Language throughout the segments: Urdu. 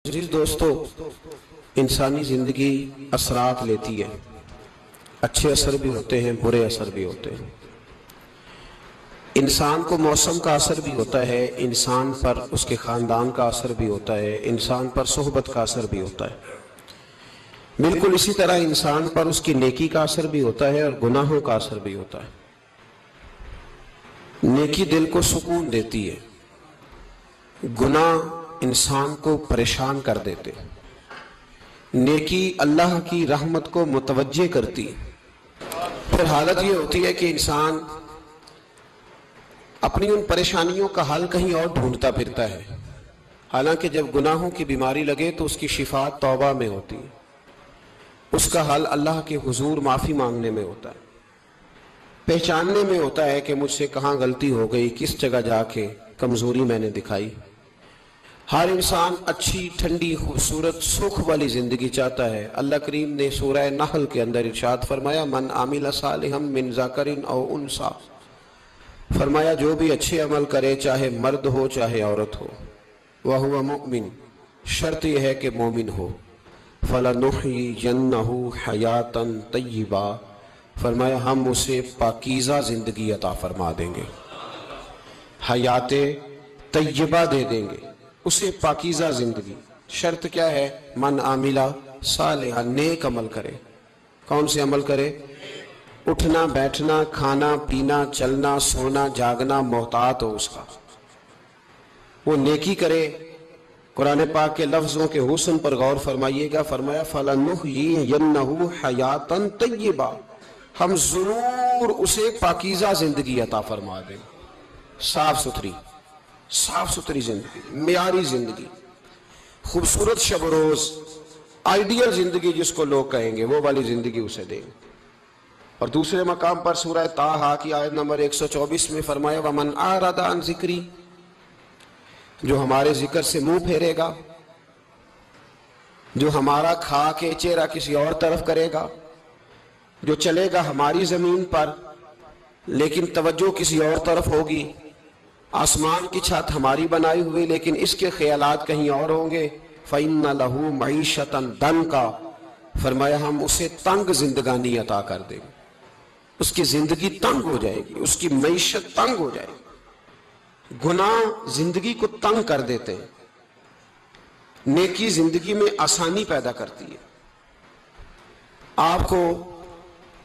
عزیز دوستو، انسانی زندگی اثرات لیتی ہے، اچھے اثر بھی ہوتے ہیں، برے اثر بھی ہوتے ہیں۔ انسان کو موسم کا اثر بھی ہوتا ہے، انسان پر اس کے خاندان کا اثر بھی ہوتا ہے، انسان پر صحبت کا اثر بھی ہوتا ہے۔ بالکل اسی طرح انسان پر اس کی نیکی کا اثر بھی ہوتا ہے اور گناہوں کا اثر بھی ہوتا ہے۔ نیکی دل کو سکون دیتی ہے، گناہ انسان کو پریشان کر دیتے۔ نیکی اللہ کی رحمت کو متوجہ کرتی ہے۔ پھر حالت یہ ہوتی ہے کہ انسان اپنی ان پریشانیوں کا حل کہیں اور ڈھونڈتا پھرتا ہے، حالانکہ جب گناہوں کی بیماری لگے تو اس کی شفا توبہ میں ہوتی ہے، اس کا حل اللہ کے حضور معافی مانگنے میں ہوتا ہے، پہچاننے میں ہوتا ہے کہ مجھ سے کہاں غلطی ہو گئی، کس جگہ جا کے کمزوری میں نے دکھائی۔ ہر انسان اچھی، ٹھنڈی، خوبصورت، سکھ والی زندگی چاہتا ہے۔ اللہ کریم نے سورہ نحل کے اندر ارشاد فرمایا، من عامل صالحا من ذکر او انثی، فرمایا جو بھی اچھے عمل کرے، چاہے مرد ہو چاہے عورت ہو، وہو مؤمن، شرط یہ ہے کہ مومن ہو، فلنحیینہ حیاتا طیبہ، فرمایا ہم اسے پاکیزہ زندگی عطا فرما دیں گے، حیات طیبہ دے دیں گے اسے، پاکیزہ زندگی۔ شرط کیا ہے؟ من عاملہ صالحا، نیک عمل کرے۔ کون سے عمل کرے؟ اٹھنا بیٹھنا، کھانا پینا، چلنا سونا جاگنا محتاط ہو اس کا، وہ نیکی کرے۔ قرآن پاک کے لفظوں کے حسن پر غور فرمائیے گا، فرمایا فَلَنُحْيِيَنَّهُ حَيَاتًا طَيِّبَةً، ہم ضرور اسے پاکیزہ زندگی عطا فرما دیں، صاف ستھری زندگی، معیاری زندگی، خوبصورت شب و روز، آئیڈیل زندگی جس کو لوگ کہیں گے، وہ والی زندگی اسے دیں۔ اور دوسرے مقام پر سورہ طٰہٰ کی آیت نمبر 124 میں فرمایا، وَمَنْ أَعْرَضَ عَنْ ذِكْرِي، جو ہمارے ذکر سے منہ پھیرے گا، جو ہمارا کھا کے چہرہ کسی اور طرف کرے گا، جو چلے گا ہماری زمین پر لیکن توجہ کسی اور طرف ہوگی، آسمان کی چھت ہماری بنائی ہوئی لیکن اس کے خیالات کہیں اور ہوں گے، فَإِنَّ لَهُ مَعِيشَةً ضَنْكًا، فرمایا ہم اسے تنگ زندگانی عطا کر دیں گے، اس کی زندگی تنگ ہو جائے گی، اس کی معیشت تنگ ہو جائے گی۔ گناہ زندگی کو تنگ کر دیتے ہیں، نیکی زندگی میں آسانی پیدا کرتی ہے۔ آپ کو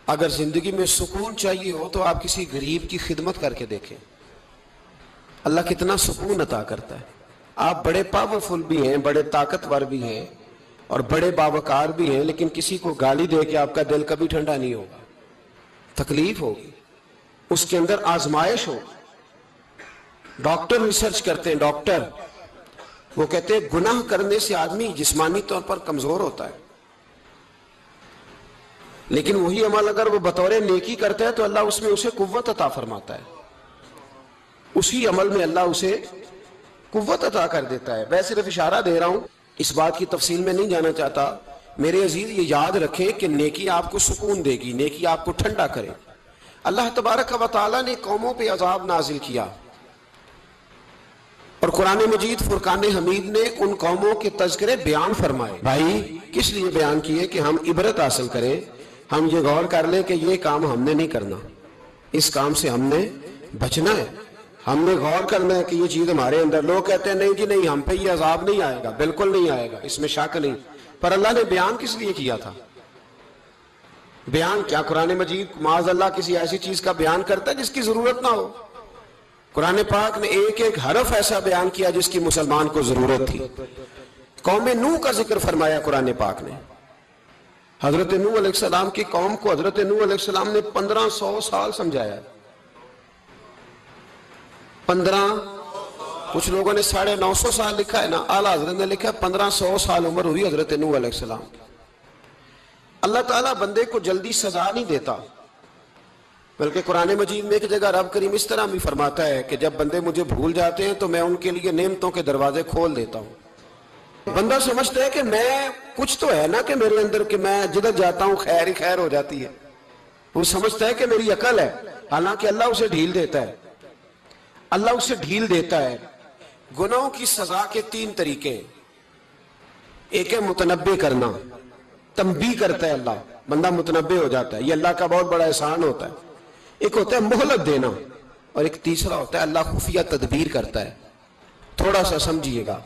اگر زندگی میں سکون چاہیے ہو تو آپ کسی غریب کی خدمت کر کے دیکھیں، اللہ کتنا سکون عطا کرتا ہے۔ آپ بڑے پاورفل بھی ہیں، بڑے طاقتور بھی ہیں اور بڑے باوقار بھی ہیں، لیکن کسی کو گالی دے کے آپ کا دل کبھی ٹھنڈا نہیں ہوگا، تکلیف ہوگی، اس کے اندر آزمائش ہوگی۔ ڈاکٹر ریسرچ کرتے ہیں، ڈاکٹر وہ کہتے ہیں گناہ کرنے سے آدمی جسمانی طور پر کمزور ہوتا ہے، لیکن وہی عمل اگر وہ بطور نیکی کرتا ہے تو اللہ اس میں اسے قوت عطا فرماتا ہے، اسی عمل میں اللہ اسے قوت عطا کر دیتا ہے۔ میں صرف اشارہ دے رہا ہوں، اس بات کی تفصیل میں نہیں جانا چاہتا۔ میرے عزیز یہ یاد رکھیں کہ نیکی آپ کو سکون دے گی، نیکی آپ کو ٹھنڈا کرے۔ اللہ تبارک و تعالیٰ نے قوموں پہ عذاب نازل کیا اور قرآن مجید فرقان حمید نے ان قوموں کے تذکرے بیان فرمائے۔ بھائی کس لیے بیان کیے؟ کہ ہم عبرت حاصل کریں، ہم یہ غور کر لیں کہ یہ کام ہم نے نہیں کرنا، اس کام سے ہم نے بچنا ہے، ہم نے غور کرنا ہے کہ یہ چیز ہمارے اندر۔ لوگ کہتے ہیں نہیں جی نہیں، ہم پہ یہ عذاب نہیں آئے گا، بالکل نہیں آئے گا، اس میں شک نہیں۔ پر اللہ نے بیان کس لیے کیا تھا؟ بیان کیا قرآن مجید معاذ اللہ کسی ایسی چیز کا بیان کرتا ہے جس کی ضرورت نہ ہو؟ قرآن پاک نے ایک ایک حرف ایسا بیان کیا جس کی مسلمان کو ضرورت تھی۔ قوم نوح کا ذکر فرمایا قرآن پاک نے، حضرت نوح علیہ السلام کی قوم کو حضرت نوح علیہ السلام نے 1500 سال سمجھایا، 15، کچھ لوگوں نے 950 سال لکھا ہے نا، اعلیٰ حضرت نے لکھا ہے 1500 سال عمر ہوئی حضرت نوح علیہ السلام۔ اللہ تعالیٰ بندے کو جلدی سزا نہیں دیتا، بلکہ قرآن مجید میں ایک جگہ رب کریم اس طرح بھی فرماتا ہے کہ جب بندے مجھے بھول جاتے ہیں تو میں ان کے لیے نعمتوں کے دروازے کھول دیتا ہوں۔ بندہ سمجھتا ہے کہ میں کچھ تو ہے نا کہ میرے اندر کہ میں جدھر جاتا ہوں خیر ہی خیر ہو جاتی ہے، وہ سمجھتا ہے کہ میری عقل ہے، حالانکہ اللہ اسے ڈھیل دیتا ہے، اللہ اسے ڈھیل دیتا ہے۔ گناہوں کی سزا کے 3 طریقے ہیں۔ ایک ہے متنبع کرنا، تنبیہ کرتا ہے اللہ، بندہ متنبع ہو جاتا ہے، یہ اللہ کا بہت بڑا احسان ہوتا ہے۔ ایک ہوتا ہے مہلت دینا، اور ایک تیسرا ہوتا ہے اللہ خفیہ تدبیر کرتا ہے۔ تھوڑا سا سمجھیے گا،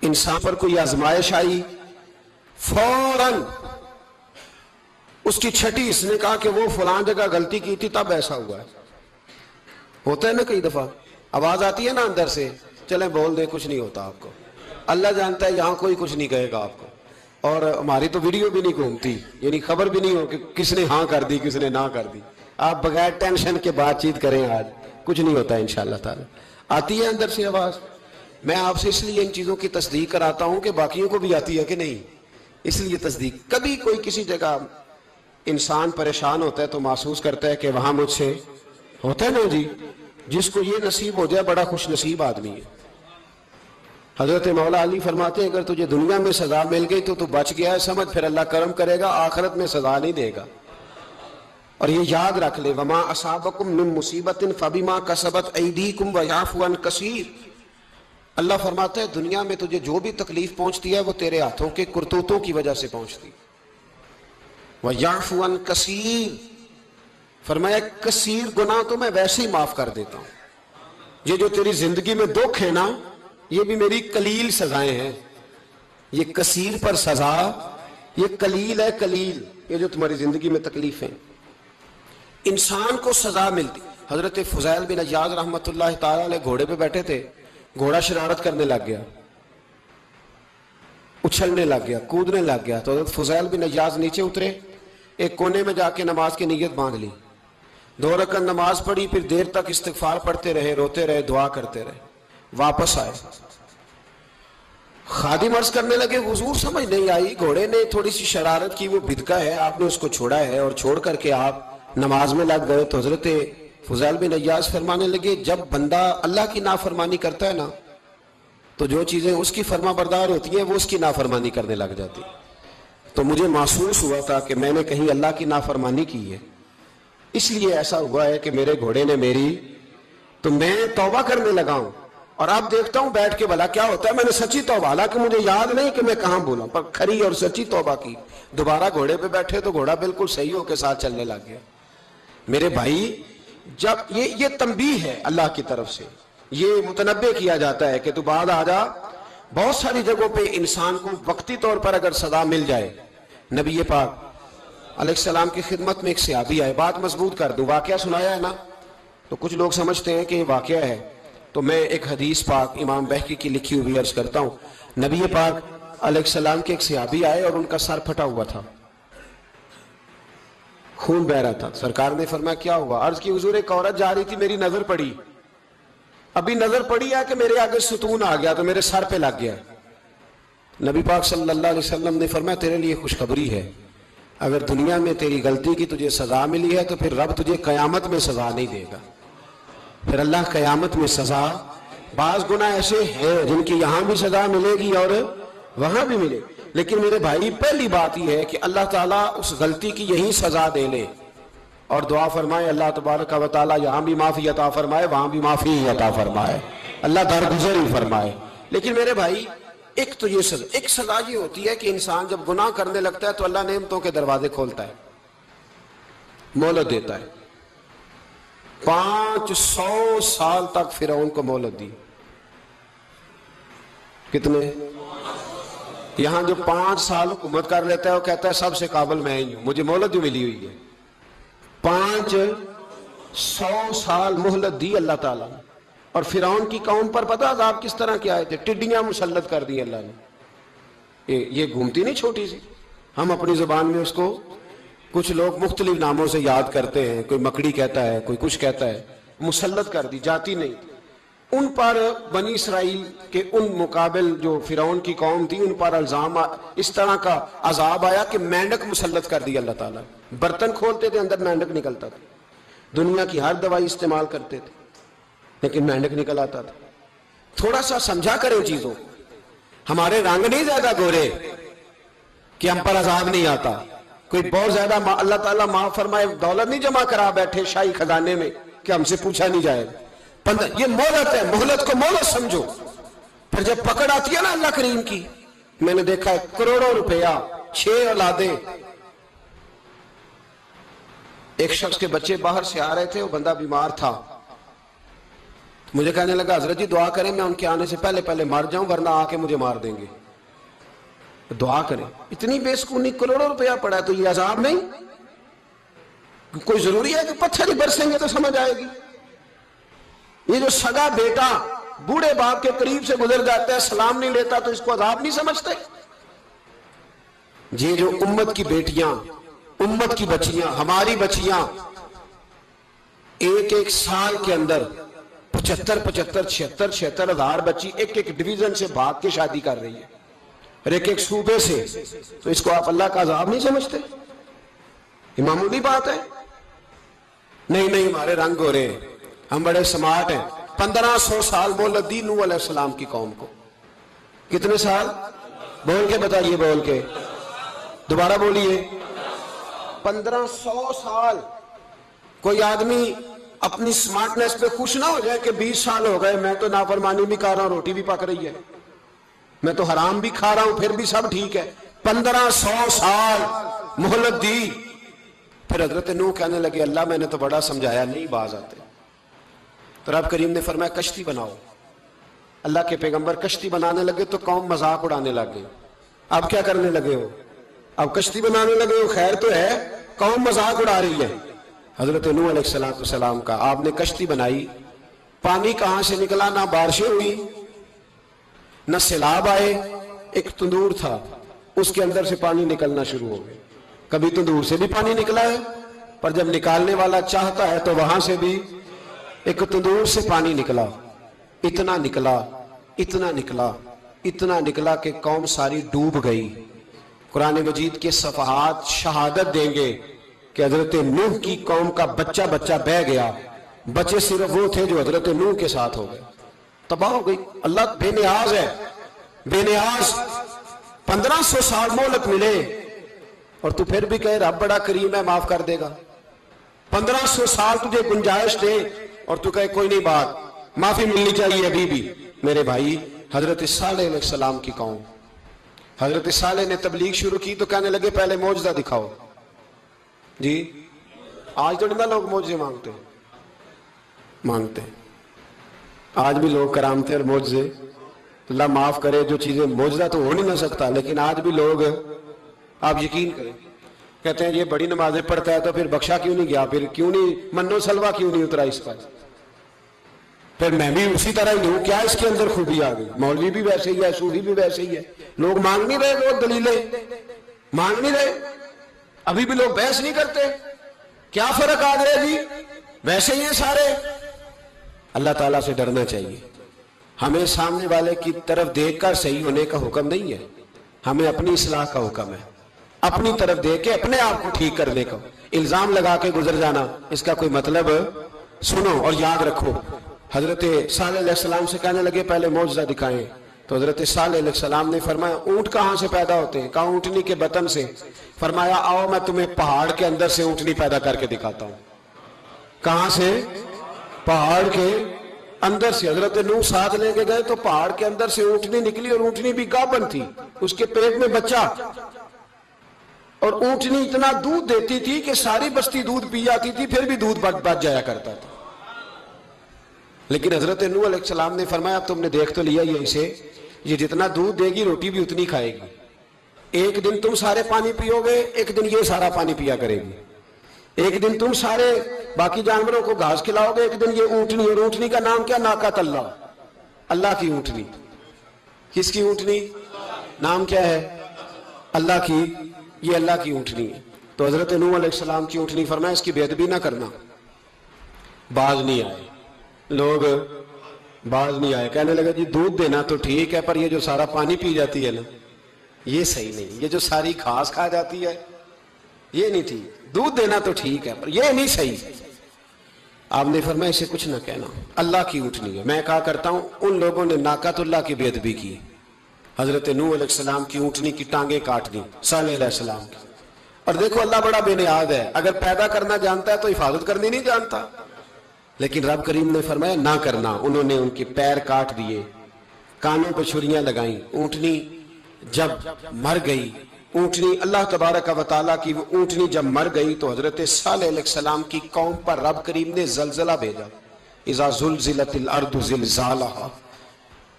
انسان پر کوئی آزمائش آئی، فوراً اس کی چھٹی اس نے کہا کہ وہ فلاں جگہ غلطی کی تھی تب ایسا ہوا ہے۔ ہوتا ہے نا کئی دفعہ آواز آتی ہے نا اندر سے، چلیں بول دیں کچھ نہیں ہوتا آپ کو، اللہ جانتا ہے یہاں کوئی کچھ نہیں کہے گا آپ کو، اور ہماری تو ویڈیو بھی نہیں گھومتی، یعنی خبر بھی نہیں ہو کہ کس نے ہاں کر دی کس نے نہ کر دی۔ آپ بغیر ٹینشن کے بات چیت کریں، آج کچھ نہیں ہوتا ہے انشاءاللہ تعالی۔ آتی ہے اندر سے آواز؟ میں آپ سے اس لیے ان چیزوں کی تصدیق کراتا ہوں کہ باقیوں کو بھی آتی ہے کہ نہیں، اس لیے تصدیق۔ کبھی کوئی کسی جگہ انسان پریشان ہوتا ہے تو محسوس کرتا ہے کہ وہاں مجھ سے ہوتا ہے نا جی، جس کو یہ نصیب ہو جائے بڑا خوش نصیب آدمی ہے۔ حضرت مولا علی فرماتے ہیں اگر تجھے دنیا میں سزا مل گئی تو بچ گیا ہے، سمجھ پھر اللہ کرم کرے گا، آخرت میں سزا نہیں دے گا۔ اور یہ یاد رکھ لے، وما اصابکم من مصیبت فبما کسبت ایدیکم ویعفو عن کثیر۔ اللہ فرماتا ہے دنیا میں تجھے جو بھی تکلیف پہنچتی ہے وہ تیرے ہاتھوں کے کرتوتوں کی وجہ سے پہنچتی، ویعفو عن کثیر، فرمایا کثیر گناہ تو میں ویسے ہی معاف کر دیتا ہوں۔ یہ جو تیری زندگی میں دکھ ہے نا، یہ بھی میری قلیل سزائیں ہیں، یہ کثیر پر سزا، یہ قلیل ہے، قلیل یہ جو تمہاری زندگی میں تکلیفیں۔ انسان کو سزا ملتی۔ حضرت فضیل بن عیاض رحمۃ اللہ تعالی علیہ گھوڑے پہ بیٹھے تھے، گھوڑا شرارت کرنے لگ گیا، اچھلنے لگ گیا، کودنے لگ گیا، تو حضرت فضیل بن عیاض نیچے اترے، ایک کونے میں جا کے نماز کی نیت باندھ لی، 2 رکعت نماز پڑھی، پھر دیر تک استغفار پڑھتے رہے، روتے رہے، دعا کرتے رہے، واپس آئے۔ خادم عرض کرنے لگے حضور سمجھ نہیں آئی، گھوڑے نے تھوڑی سی شرارت کی، وہ بدکا ہے، آپ نے اس کو چھوڑا ہے اور چھوڑ کر کے آپ نماز میں لگ گئے۔ تو حضرت فضیل بن عیاض فرمانے لگے جب بندہ اللہ کی نافرمانی کرتا ہے نا تو جو چیزیں اس کی فرما بردار ہوتی ہیں وہ اس کی نافرمانی کرنے لگ جاتی۔ تو مجھے محسوس ہوا تھا کہ میں نے کہیں اللہ کی نافرمانی کی ہے، اس لیے ایسا ہوا ہے کہ میرے گھوڑے نے میری، تو میں توبہ کرنے لگا ہوں، اور اب دیکھتا ہوں بیٹھ کے بھلا کیا ہوتا ہے۔ میں نے سچی توبہ، حالانکہ مجھے یاد نہیں کہ میں کہاں بولا، پر کھری اور سچی توبہ کی۔ دوبارہ گھوڑے پہ بیٹھے تو گھوڑا بالکل صحیح ہو کے ساتھ چلنے لگ گیا۔ میرے بھائی جب یہ تنبیہ ہے اللہ کی طرف سے، یہ متنبع کیا جاتا ہے کہ تو بعد آ جا۔ بہت ساری جگہوں پہ انسان کو وقتی طور پر اگر سزا مل جائے، نبی پاک علیہ السلام کی خدمت میں ایک صحابی آئے، بات مضبوط کر دوں، واقعہ سنایا ہے نا تو کچھ لوگ سمجھتے ہیں کہ یہ واقعہ ہے، تو میں ایک حدیث پاک امام بہقی کی لکھی ہوئی عرض کرتا ہوں۔ نبی پاک علیہ السلام کے ایک صحابی آئے اور ان کا سر پھٹا ہوا تھا، خون بہ رہا تھا۔ سرکار نے فرمایا کیا ہوا؟ عرض کی حضور ایک عورت جا رہی تھی، میری نظر پڑی، ابھی نظر پڑی ہے کہ میرے آگے ستون آ گیا تو میرے سر پہ لگ گیا۔ نبی پاک صلی اللہ علیہ وسلم نے فرمایا تیرے لیے خوشخبری ہے، اگر دنیا میں تیری غلطی کی تجھے سزا ملی ہے تو پھر رب تجھے قیامت میں سزا نہیں دے گا، پھر اللہ قیامت میں سزا۔ بعض گناہ ایسے ہیں جن کی یہاں بھی سزا ملے گی اور وہاں بھی ملے، لیکن میرے بھائی پہلی بات یہ ہے کہ اللہ تعالیٰ اس غلطی کی یہی سزا دے لے، اور دعا فرمائے اللہ تبارک و تعالیٰ یہاں بھی معافی عطا فرمائے، وہاں بھی معافی عطا فرمائے، اللہ درگزر ہی فرمائے۔ لیکن میرے بھائی ایک تو یہ سزا، ایک سزا یہ ہوتی ہے کہ انسان جب گناہ کرنے لگتا ہے تو اللہ نعمتوں کے دروازے کھولتا ہے، مہلت دیتا ہے۔ 500 سال تک فرعون کو مہلت دی، کتنے؟ یہاں جو 5 سال حکومت کر لیتا ہے وہ کہتا ہے سب سے قابل میں ہی ہوں، مجھے مہلت جو ملی ہوئی ہے۔ 500 سال مہلت دی اللہ تعالیٰ نے، اور فرعون کی قوم پر پتہ عذاب کس طرح کیا آئے تھے؟ ٹڈیاں مسلط کر دی اللہ نے۔ یہ گھومتی نہیں چھوٹی سی، ہم اپنی زبان میں اس کو کچھ لوگ مختلف ناموں سے یاد کرتے ہیں، کوئی مکڑی کہتا ہے، کوئی کچھ کہتا ہے، مسلط کر دی، جاتی نہیں۔ ان پر بنی اسرائیل کے ان مقابل جو فرعون کی قوم تھی ان پر الزام اس طرح کا عذاب آیا کہ مینڈک مسلط کر دی اللہ تعالیٰ۔ برتن کھولتے تھے اندر مینڈک نکلتا تھا، دنیا کی ہر دوائی استعمال کرتے تھے لیکن مینڈک نکل آتا تھا۔ تھوڑا سا سمجھا کریں چیزوں، ہمارے رنگ نہیں زیادہ گورے کہ ہم پر عذاب نہیں آتا، کوئی بہت زیادہ اللہ تعالیٰ معاف فرمائے دولت نہیں جمع کرا بیٹھے شاہی خزانے میں کہ ہم سے پوچھا نہیں جائے۔ یہ مہلت ہے، مہلت کو مہلت سمجھو، پھر جب پکڑ آتی ہے نا اللہ کریم کی میں نے دیکھا ہے کروڑوں روپیہ، 6 اولادیں. ایک شخص کے بچے باہر سے آ رہے تھے، وہ بندہ بیمار تھا. مجھے کہنے لگا حضرت جی دعا کریں میں ان کے آنے سے پہلے مر جاؤں ورنہ آ کے مجھے مار دیں گے. دعا کریں. اتنی بے سکونی، کروڑوں روپیہ پڑا ہے تو یہ عذاب نہیں؟ کوئی ضروری ہے کہ پتھر ہی برسیں گے تو سمجھ آئے گی؟ یہ جو سگا بیٹا بوڑھے باپ کے قریب سے گزر جاتا ہے، سلام نہیں لیتا تو اس کو عذاب نہیں سمجھتے؟ یہ جو امت کی بیٹیاں، امت کی بچیاں، ہماری بچیاں ایک سال کے اندر 75,000 ہزار بچی ایک ڈویژن سے بھاگ کے شادی کر رہی ہے اور ایک صوبے سے، تو اس کو آپ اللہ کا عذاب نہیں سمجھتے؟ یہ معمولی بات ہے؟ نہیں ہمارے رنگ ہو رہے ہیں، ہم بڑے سمارٹ ہیں. 1500 سال مہلت دی نوح علیہ السلام کی قوم کو. کتنے سال؟ بول کے بتائیے، بول کے دوبارہ بولیے. 1500 سال. کوئی آدمی اپنی سمارٹنس پہ خوش نہ ہو جائے کہ 20 سال ہو گئے میں تو نافرمانی بھی کر رہا ہوں، روٹی بھی پک رہی ہے، میں تو حرام بھی کھا رہا ہوں، پھر بھی سب ٹھیک ہے. 1500 سال مہلت دی. پھر حضرت نوح کہنے لگے اللہ میں نے تو بڑا سمجھایا نہیں باز آتے. تو رب کریم نے فرمایا کشتی بناؤ. اللہ کے پیغمبر کشتی بنانے لگے تو قوم مذاق اڑانے لگے. اب کیا کرنے لگے ہو؟ اب کشتی بنانے لگے ہو، خیر تو ہے، قوم مذاق اڑا رہی ہے. حضرت نوح علیہ السلام کا آپ نے کشتی بنائی، پانی کہاں سے نکلا؟ نہ بارشیں ہوئی نہ سیلاب آئے. ایک تندور تھا، اس کے اندر سے پانی نکلنا شروع ہو گیا. کبھی تندور سے بھی پانی نکلا ہے، پر جب نکالنے والا چاہتا ہے تو وہاں سے بھی ایک تندور سے پانی نکلا. اتنا نکلا، اتنا نکلا، اتنا نکلا کہ قوم ساری ڈوب گئی. قرآن مجید کے صفحات شہادت دیں گے کہ حضرت نوح کی قوم کا بچہ بہ گیا. بچے صرف وہ تھے جو حضرت نوح کے ساتھ ہو گئے، تباہ ہو گئی. اللہ بے نیاز ہے، بے نیاز. 1500 سال مہلت ملے اور تو پھر بھی کہے رب بڑا کریم ہے معاف کر دے گا. 1500 سال تجھے گنجائش دے اور تو کہے کوئی نہیں، بات معافی ملنی چاہیے ابھی بھی. میرے بھائی حضرت صالح علیہ السلام کی قوم، حضرت صالح نے تبلیغ شروع کی تو کہنے لگے پہلے معجزہ دکھاؤ. جی آج تو نہیں لوگ معجزے مانگتے ہیں. آج بھی لوگ کرامتے اور معجزے، اللہ معاف کرے، جو چیزیں معجزہ تو ہو نہیں نہ سکتا، لیکن آج بھی لوگ، آپ یقین کریں، کہتے ہیں یہ بڑی نمازیں پڑھتا ہے تو پھر بخشا کیوں نہیں گیا، پھر کیوں نہیں منو سلوا کیوں نہیں اترا اس پر، پھر میں بھی اسی طرح ہی ہوں، کیا اس کے اندر خوبی آ گئی؟ مولوی بھی ویسے ہی ہے، صوفی بھی ویسے ہی ہے. لوگ مانگ نہیں رہے، وہ دلیلیں مانگ نہیں رہے، ابھی بھی لوگ بحث نہیں کرتے. کیا فرق آ گیا جی؟ ویسے ہی ہیں سارے. اللہ تعالیٰ سے ڈرنا چاہیے. ہمیں سامنے والے کی طرف دیکھ کر صحیح ہونے کا حکم نہیں ہے، ہمیں اپنی اصلاح کا حکم ہے. اپنی طرف دیکھ کے اپنے آپ کو ٹھیک کرنے کا. الزام لگا کے گزر جانا اس کا کوئی مطلب، سنو اور یاد رکھو. حضرت صالح علیہ السلام سے کہنے لگے پہلے معجزہ دکھائیں. تو حضرت صالح علیہ السلام نے فرمایا اونٹ کہاں سے پیدا ہوتے ہیں؟ کہا اونٹنی کے بطن سے. فرمایا آؤ میں تمہیں پہاڑ کے اندر سے اونٹنی پیدا کر کے دکھاتا ہوں. کہاں سے؟ پہاڑ کے اندر سے. حضرت نوح ساتھ لے کے گئے تو پہاڑ کے اندر سے اونٹنی نکلی اور اونٹنی بھی گابن تھی، اس کے پیٹ میں بچہ، اور اونٹنی اتنا دودھ دیتی تھی کہ ساری بستی دودھ پی جاتی تھی، پھر بھی دودھ بچ جایا کرتا تھا. لیکن حضرت نوح علیہ السلام نے فرمایا تم نے دیکھ تو لیا یہ اسے، یہ جتنا دودھ دے گی روٹی بھی اتنی کھائے گی. ایک دن تم سارے پانی پیو گے، ایک دن یہ سارا پانی پیا کرے گی. ایک دن تم سارے باقی جانوروں کو گھاس کھلاؤ گے، ایک دن یہ اونٹنی. اور اونٹنی کا نام کیا؟ ناقۃ اللہ، اللہ کی اونٹنی. کس کی اونٹنی؟ نام کیا ہے؟ اللہ کی. یہ اللہ کی اونٹنی ہے. تو حضرت نوح علیہ السلام کی اونٹنی فرمایا اس کی بے ادبی نہ کرنا. باز نہیں آئے لوگ، باز نہیں آئے. کہنے لگا جی دودھ دینا تو ٹھیک ہے، پر یہ جو سارا پانی پی جاتی ہے نا یہ صحیح نہیں. یہ جو ساری گھاس کھا جاتی ہے یہ نہیں ٹھیک. دودھ دینا تو ٹھیک ہے پر یہ نہیں صحیح. آپ نے فرمایا اسے کچھ نہ کہنا، اللہ کی اونٹنی ہے. میں کہا کرتا ہوں ان لوگوں نے ناقۃ اللہ کی بے ادبی کی. حضرت نوح علیہ السلام کی اونٹنی کی ٹانگیں کاٹ دی، صالح علیہ السلام کی. اور دیکھو اللہ بڑا بے نیاز ہے، اگر پیدا کرنا جانتا ہے تو حفاظت کرنی نہیں جانتا. لیکن رب کریم نے فرمایا نہ کرنا. انہوں نے ان کے پیر کاٹ دیے، کانوں پہ چھریاں لگائیں. اونٹنی جب مر گئی اونٹنی، اللہ تبارک و تعالیٰ کی وہ اونٹنی جب مر گئی تو حضرت صالح علیہ السلام کی قوم پر رب کریم نے زلزلہ بھیجا. اذا زلزلت الارض زلزالہا،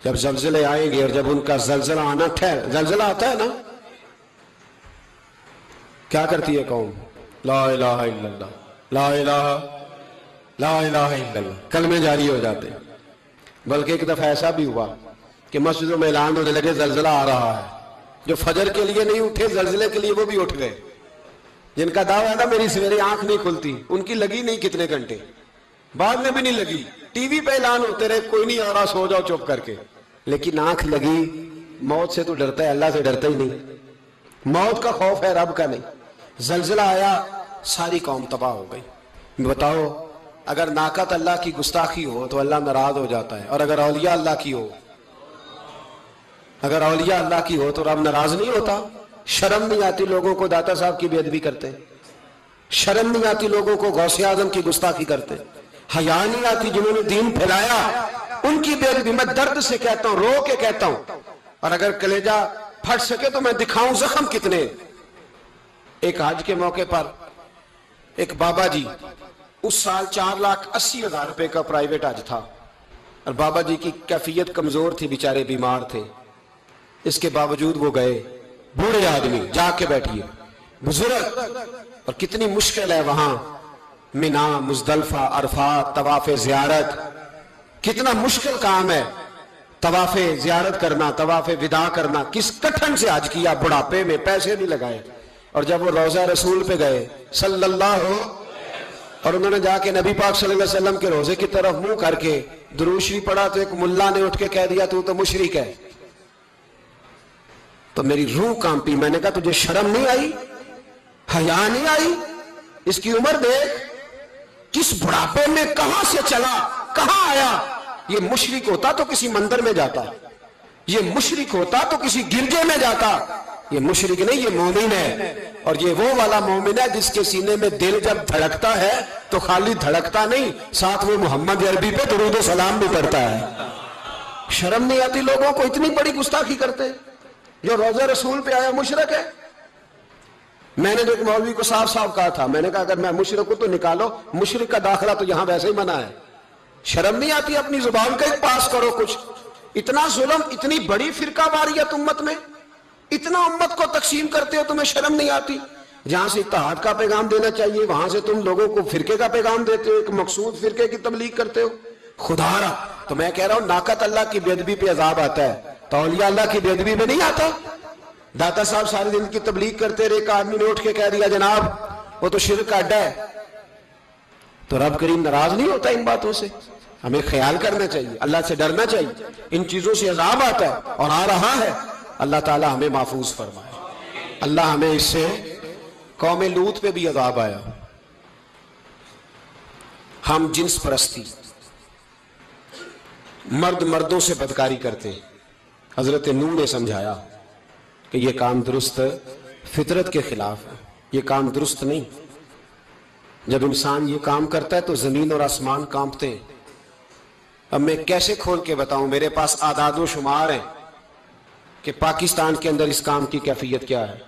جب زلزلے آئیں گے اور جب ان کا زلزلہ آنا زلزلہ آتا ہے نا، کیا کرتی ہے قوم؟ لا الہ الا اللہ، لا الہ الا اللہ، کلمے جاری ہو جاتے. بلکہ ایک دفعہ ایسا بھی ہوا کہ مسجدوں میں اعلان ہونے لگے زلزلہ آ رہا ہے. جو فجر کے لیے نہیں اٹھے زلزلے کے لیے وہ بھی اٹھ گئے. جن کا دعویٰ ہے نا میری سویرے آنکھ نہیں کھلتی، ان کی لگی نہیں کتنے گھنٹے، بعد میں بھی نہیں لگی. ٹی وی پہ اعلان ہوتے رہے کوئی نہیں آ رہا، سو جاؤ چپ کر کے. لیکن آنکھ لگی. موت سے تو ڈرتا ہے، اللہ سے ڈرتا ہی نہیں. موت کا خوف ہے، رب کا نہیں. زلزلہ آیا، ساری قوم تباہ ہو گئی. بتاؤ اگر ناقت اللہ کی گستاخی ہو تو اللہ ناراض ہو جاتا ہے، اور اگر اولیاء اللہ کی ہو، اگر اولیاء اللہ کی ہو تو رب ناراض نہیں ہوتا. شرم نہیں آتی لوگوں کو داتا صاحب کی بے ادبی کرتے، شرم نہیں آتی لوگوں کو غوث اعظم کی گستاخی کرتے، حیا نہیں آتی جنہوں نے دین پھیلایا ان کی بے ادبی. میں درد سے کہتا ہوں، رو کے کہتا ہوں، اور اگر کلیجہ پھٹ سکے تو میں دکھاؤں زخم کتنے. ایک حج کے موقع پر ایک بابا جی، اس سال 4,80,000 روپے کا پرائیویٹ حج تھا، اور بابا جی کی کیفیت کمزور تھی، بیچارے بیمار تھے. اس کے باوجود وہ گئے. بوڑھے آدمی، جا کے بیٹھیے، بزرگ، اور کتنی مشکل ہے وہاں منا، مزدلفہ، عرفات، طواف زیارت، کتنا مشکل کام ہے طواف زیارت کرنا، طواف وداع کرنا. کس کٹھن سے حج کیا، بڑھاپے میں، پیسے نہیں لگائے. اور جب وہ روضہ رسول پہ گئے صلی اللہ، اور انہوں نے جا کے نبی پاک صلی اللہ علیہ وسلم کے روزے کی طرف منہ کر کے درود شریف پڑھا تو ایک ملا نے اٹھ کے کہہ دیا تو مشرک ہے. تو میری روح کانپی. میں نے کہا تجھے شرم نہیں آئی، حیا نہیں آئی؟ اس کی عمر دیکھ، کس بڑھاپے میں کہاں سے چلا، کہاں آیا. یہ مشرک ہوتا تو کسی مندر میں جاتا، یہ مشرک ہوتا تو کسی گرجے میں جاتا. یہ مشرک نہیں، یہ مومن ہے. اور یہ وہ والا مومن ہے جس کے سینے میں دل جب دھڑکتا ہے تو خالی دھڑکتا نہیں، ساتھ وہ محمد عربی پہ درود و سلام بھی پڑھتا ہے. شرم نہیں آتی لوگوں کو؟ اتنی بڑی گستاخی کرتے. جو روزہ رسول پہ آیا مشرک ہے. میں نے جو ایک مولوی کو صاف صاف کہا تھا، میں نے کہا اگر میں مشرک ہوں تو نکالو، مشرک کا داخلہ تو یہاں ویسے ہی منع ہے. شرم نہیں آتی؟ اپنی زبان کا ایک پاس کرو کچھ. اتنا ظلم، اتنی بڑی فرقہ واریت امت میں، اتنا امت کو تقسیم کرتے ہو، تمہیں شرم نہیں آتی؟ جہاں سے اتحاد کا پیغام دینا چاہیے وہاں سے تم لوگوں کو فرقے کا پیغام دیتے ہو، ایک مقصود فرقے کی تبلیغ کرتے ہو. خدا را، تو میں کہہ رہا ہوں ناقت اللہ کی بے ادبی پہ عذاب آتا ہے تو اولیاء اللہ کی بے ادبی پہ نہیں آتا. داتا صاحب سارے دن کی تبلیغ کرتے رہے، ایک آدمی نے اٹھ کے کہہ دیا جناب وہ تو شرک کا اڈا ہے، تو رب کریم ناراض نہیں ہوتا ان باتوں سے؟ ہمیں خیال کرنا چاہیے، اللہ سے ڈرنا چاہیے. ان چیزوں سے عذاب آتا ہے اور آ رہا ہے. اللہ تعالی ہمیں محفوظ فرمائے. اللہ ہمیں اس سے، قوم لوط پہ بھی عذاب آیا. ہم جنس پرستی، مرد مردوں سے بدکاری کرتے. حضرت نوح نے سمجھایا کہ یہ کام درست، فطرت کے خلاف ہے، یہ کام درست نہیں. جب انسان یہ کام کرتا ہے تو زمین اور آسمان کانپتے ہیں. اب میں کیسے کھول کے بتاؤں، میرے پاس اعداد و شمار ہیں کہ پاکستان کے اندر اس کام کی کیفیت کیا ہے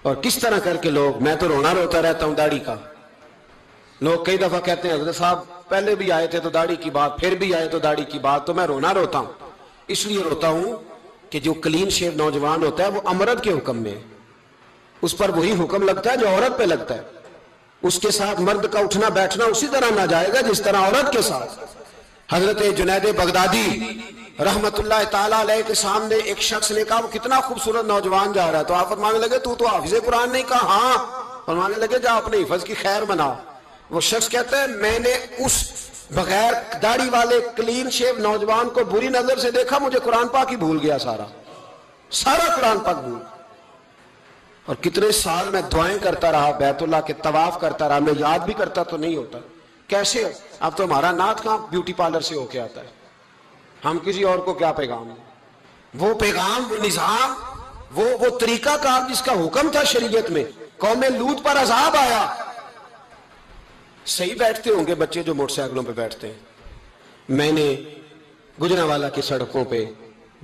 اور کس طرح کر کے لوگ. میں تو رونا روتا رہتا ہوں داڑھی کا. لوگ کئی دفعہ کہتے ہیں حضرت صاحب پہلے بھی آئے تھے تو داڑھی کی بات، پھر بھی آئے تو داڑھی کی بات. تو میں رونا روتا ہوں، اس لیے روتا ہوں کہ جو کلین شیو نوجوان ہوتا ہے وہ امرد کے حکم میں، اس پر وہی حکم لگتا ہے جو عورت پہ لگتا ہے. اس کے ساتھ مرد کا اٹھنا بیٹھنا اسی طرح نہ جائے گا جس طرح عورت کے ساتھ. حضرت جنید بغدادی رحمت اللہ تعالیٰ علیہ کے سامنے ایک شخص نے کہا، وہ کتنا خوبصورت نوجوان جا رہا ہے، تو آپ فرمانے لگے تو حافظ قرآن نہیں؟ کہا ہاں. فرمانے لگے جا اپنے حفظ کی خیر بنا. وہ شخص کہتا ہے میں نے اس بغیر داڑھی والے کلین شیو نوجوان کو بری نظر سے دیکھا، مجھے قرآن پاک ہی بھول گیا، سارا قرآن پاک بھول. اور کتنے سال میں دعائیں کرتا رہا، بیت اللہ کے طواف کرتا رہا، میں یاد بھی کرتا تو نہیں ہوتا. کیسے؟ اب تو ہمارا نعت کہاں بیوٹی پارلر سے ہو کے آتا ہے. ہم کسی اور کو کیا پیغام دیں؟ وہ پیغام، وہ نظام، وہ طریقہ کار جس کا حکم تھا شریعت میں. قوم لوط پر عذاب آیا. صحیح بیٹھتے ہوں گے بچے جو موٹر سائیکلوں پہ بیٹھتے ہیں. میں نے گجرانوالہ کی سڑکوں پہ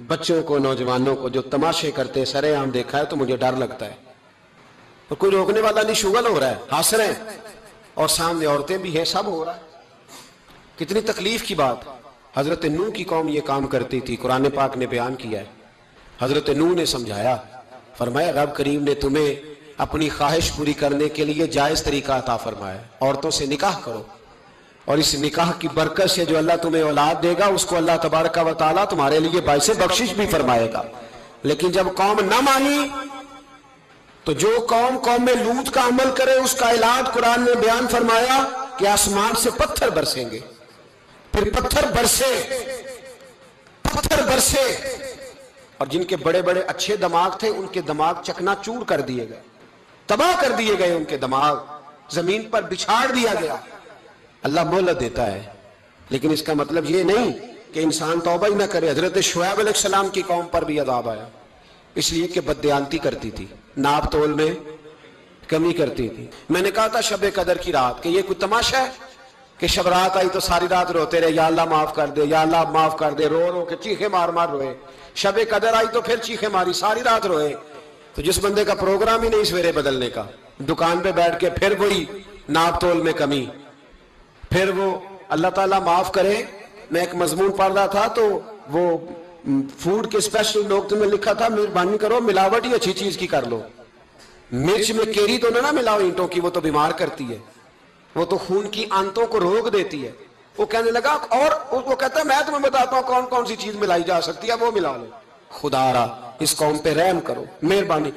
بچوں کو نوجوانوں کو جو تماشے کرتے سرے عام دیکھا ہے تو مجھے ڈر لگتا ہے، اور کوئی روکنے والا نہیں، شغل ہو رہا ہے، ہنس رہے ہیں، اور سامنے عورتیں بھی ہیں، سب ہو رہا ہے۔ کتنی تکلیف کی بات۔ حضرت نوح کی قوم یہ کام کرتی تھی، قرآن پاک نے بیان کیا ہے۔ حضرت نوح نے سمجھایا، فرمایا رب کریم نے تمہیں اپنی خواہش پوری کرنے کے لیے جائز طریقہ عطا فرمایا، عورتوں سے نکاح کرو، اور اس نکاح کی برکت سے جو اللہ تمہیں اولاد دے گا اس کو اللہ تبارک و تعالیٰ تمہارے لیے باعث بخشش بھی فرمائے گا۔ لیکن جب قوم نہ مانی تو جو قوم میں لوط کا عمل کرے اس کا علاج قرآن نے بیان فرمایا کہ آسمان سے پتھر برسیں گے، پھر پتھر برسے، اور جن کے بڑے بڑے اچھے دماغ تھے ان کے دماغ چکنا چور کر دیے گئے، تباہ کر دیے گئے، ان کے دماغ زمین پر بچھاڑ دیا گیا۔ اللہ مہلت دیتا ہے، لیکن اس کا مطلب یہ نہیں کہ انسان توبہ ہی نہ کرے۔ حضرت شعیب علیہ السلام کی قوم پر بھی عذاب آیا، اس لیے کہ بددیانتی کرتی تھی، ناپ تول میں کمی کرتی تھی۔ میں نے کہا تھا شب قدر کی رات کہ یہ کوئی تماشا ہے کہ شب رات آئی تو ساری رات روتے رہے، یا اللہ معاف کر دے، یا اللہ معاف کر دے، رو رو کے چیخے مار مار روئے۔ شب قدر آئی تو پھر چیخے ماری، ساری رات روئے۔ تو جس بندے کا پروگرام ہی نہیں سویرے بدلنے کا، دکان پہ بیٹھ کے پھر وہی ناپ تول میں کمی، پھر وہ اللہ تعالیٰ معاف کرے۔ میں ایک مضمون پڑھ رہا تھا تو وہ فوڈ کے اسپیشل نوکتے میں لکھا تھا مہربانی کرو ملاوٹ ہی اچھی چیز کی کر لو، مرچ میں کیری تو نہ ملاؤ اینٹوں کی، وہ تو بیمار کرتی ہے، وہ تو خون کی آنتوں کو روک دیتی ہے۔ وہ کہنے لگا، اور وہ کہتا ہے میں تمہیں بتاتا ہوں کون کون سی چیز ملائی جا سکتی ہے، وہ ملا لو۔ خدا را اس قوم پہ رحم کرو، مہربانی۔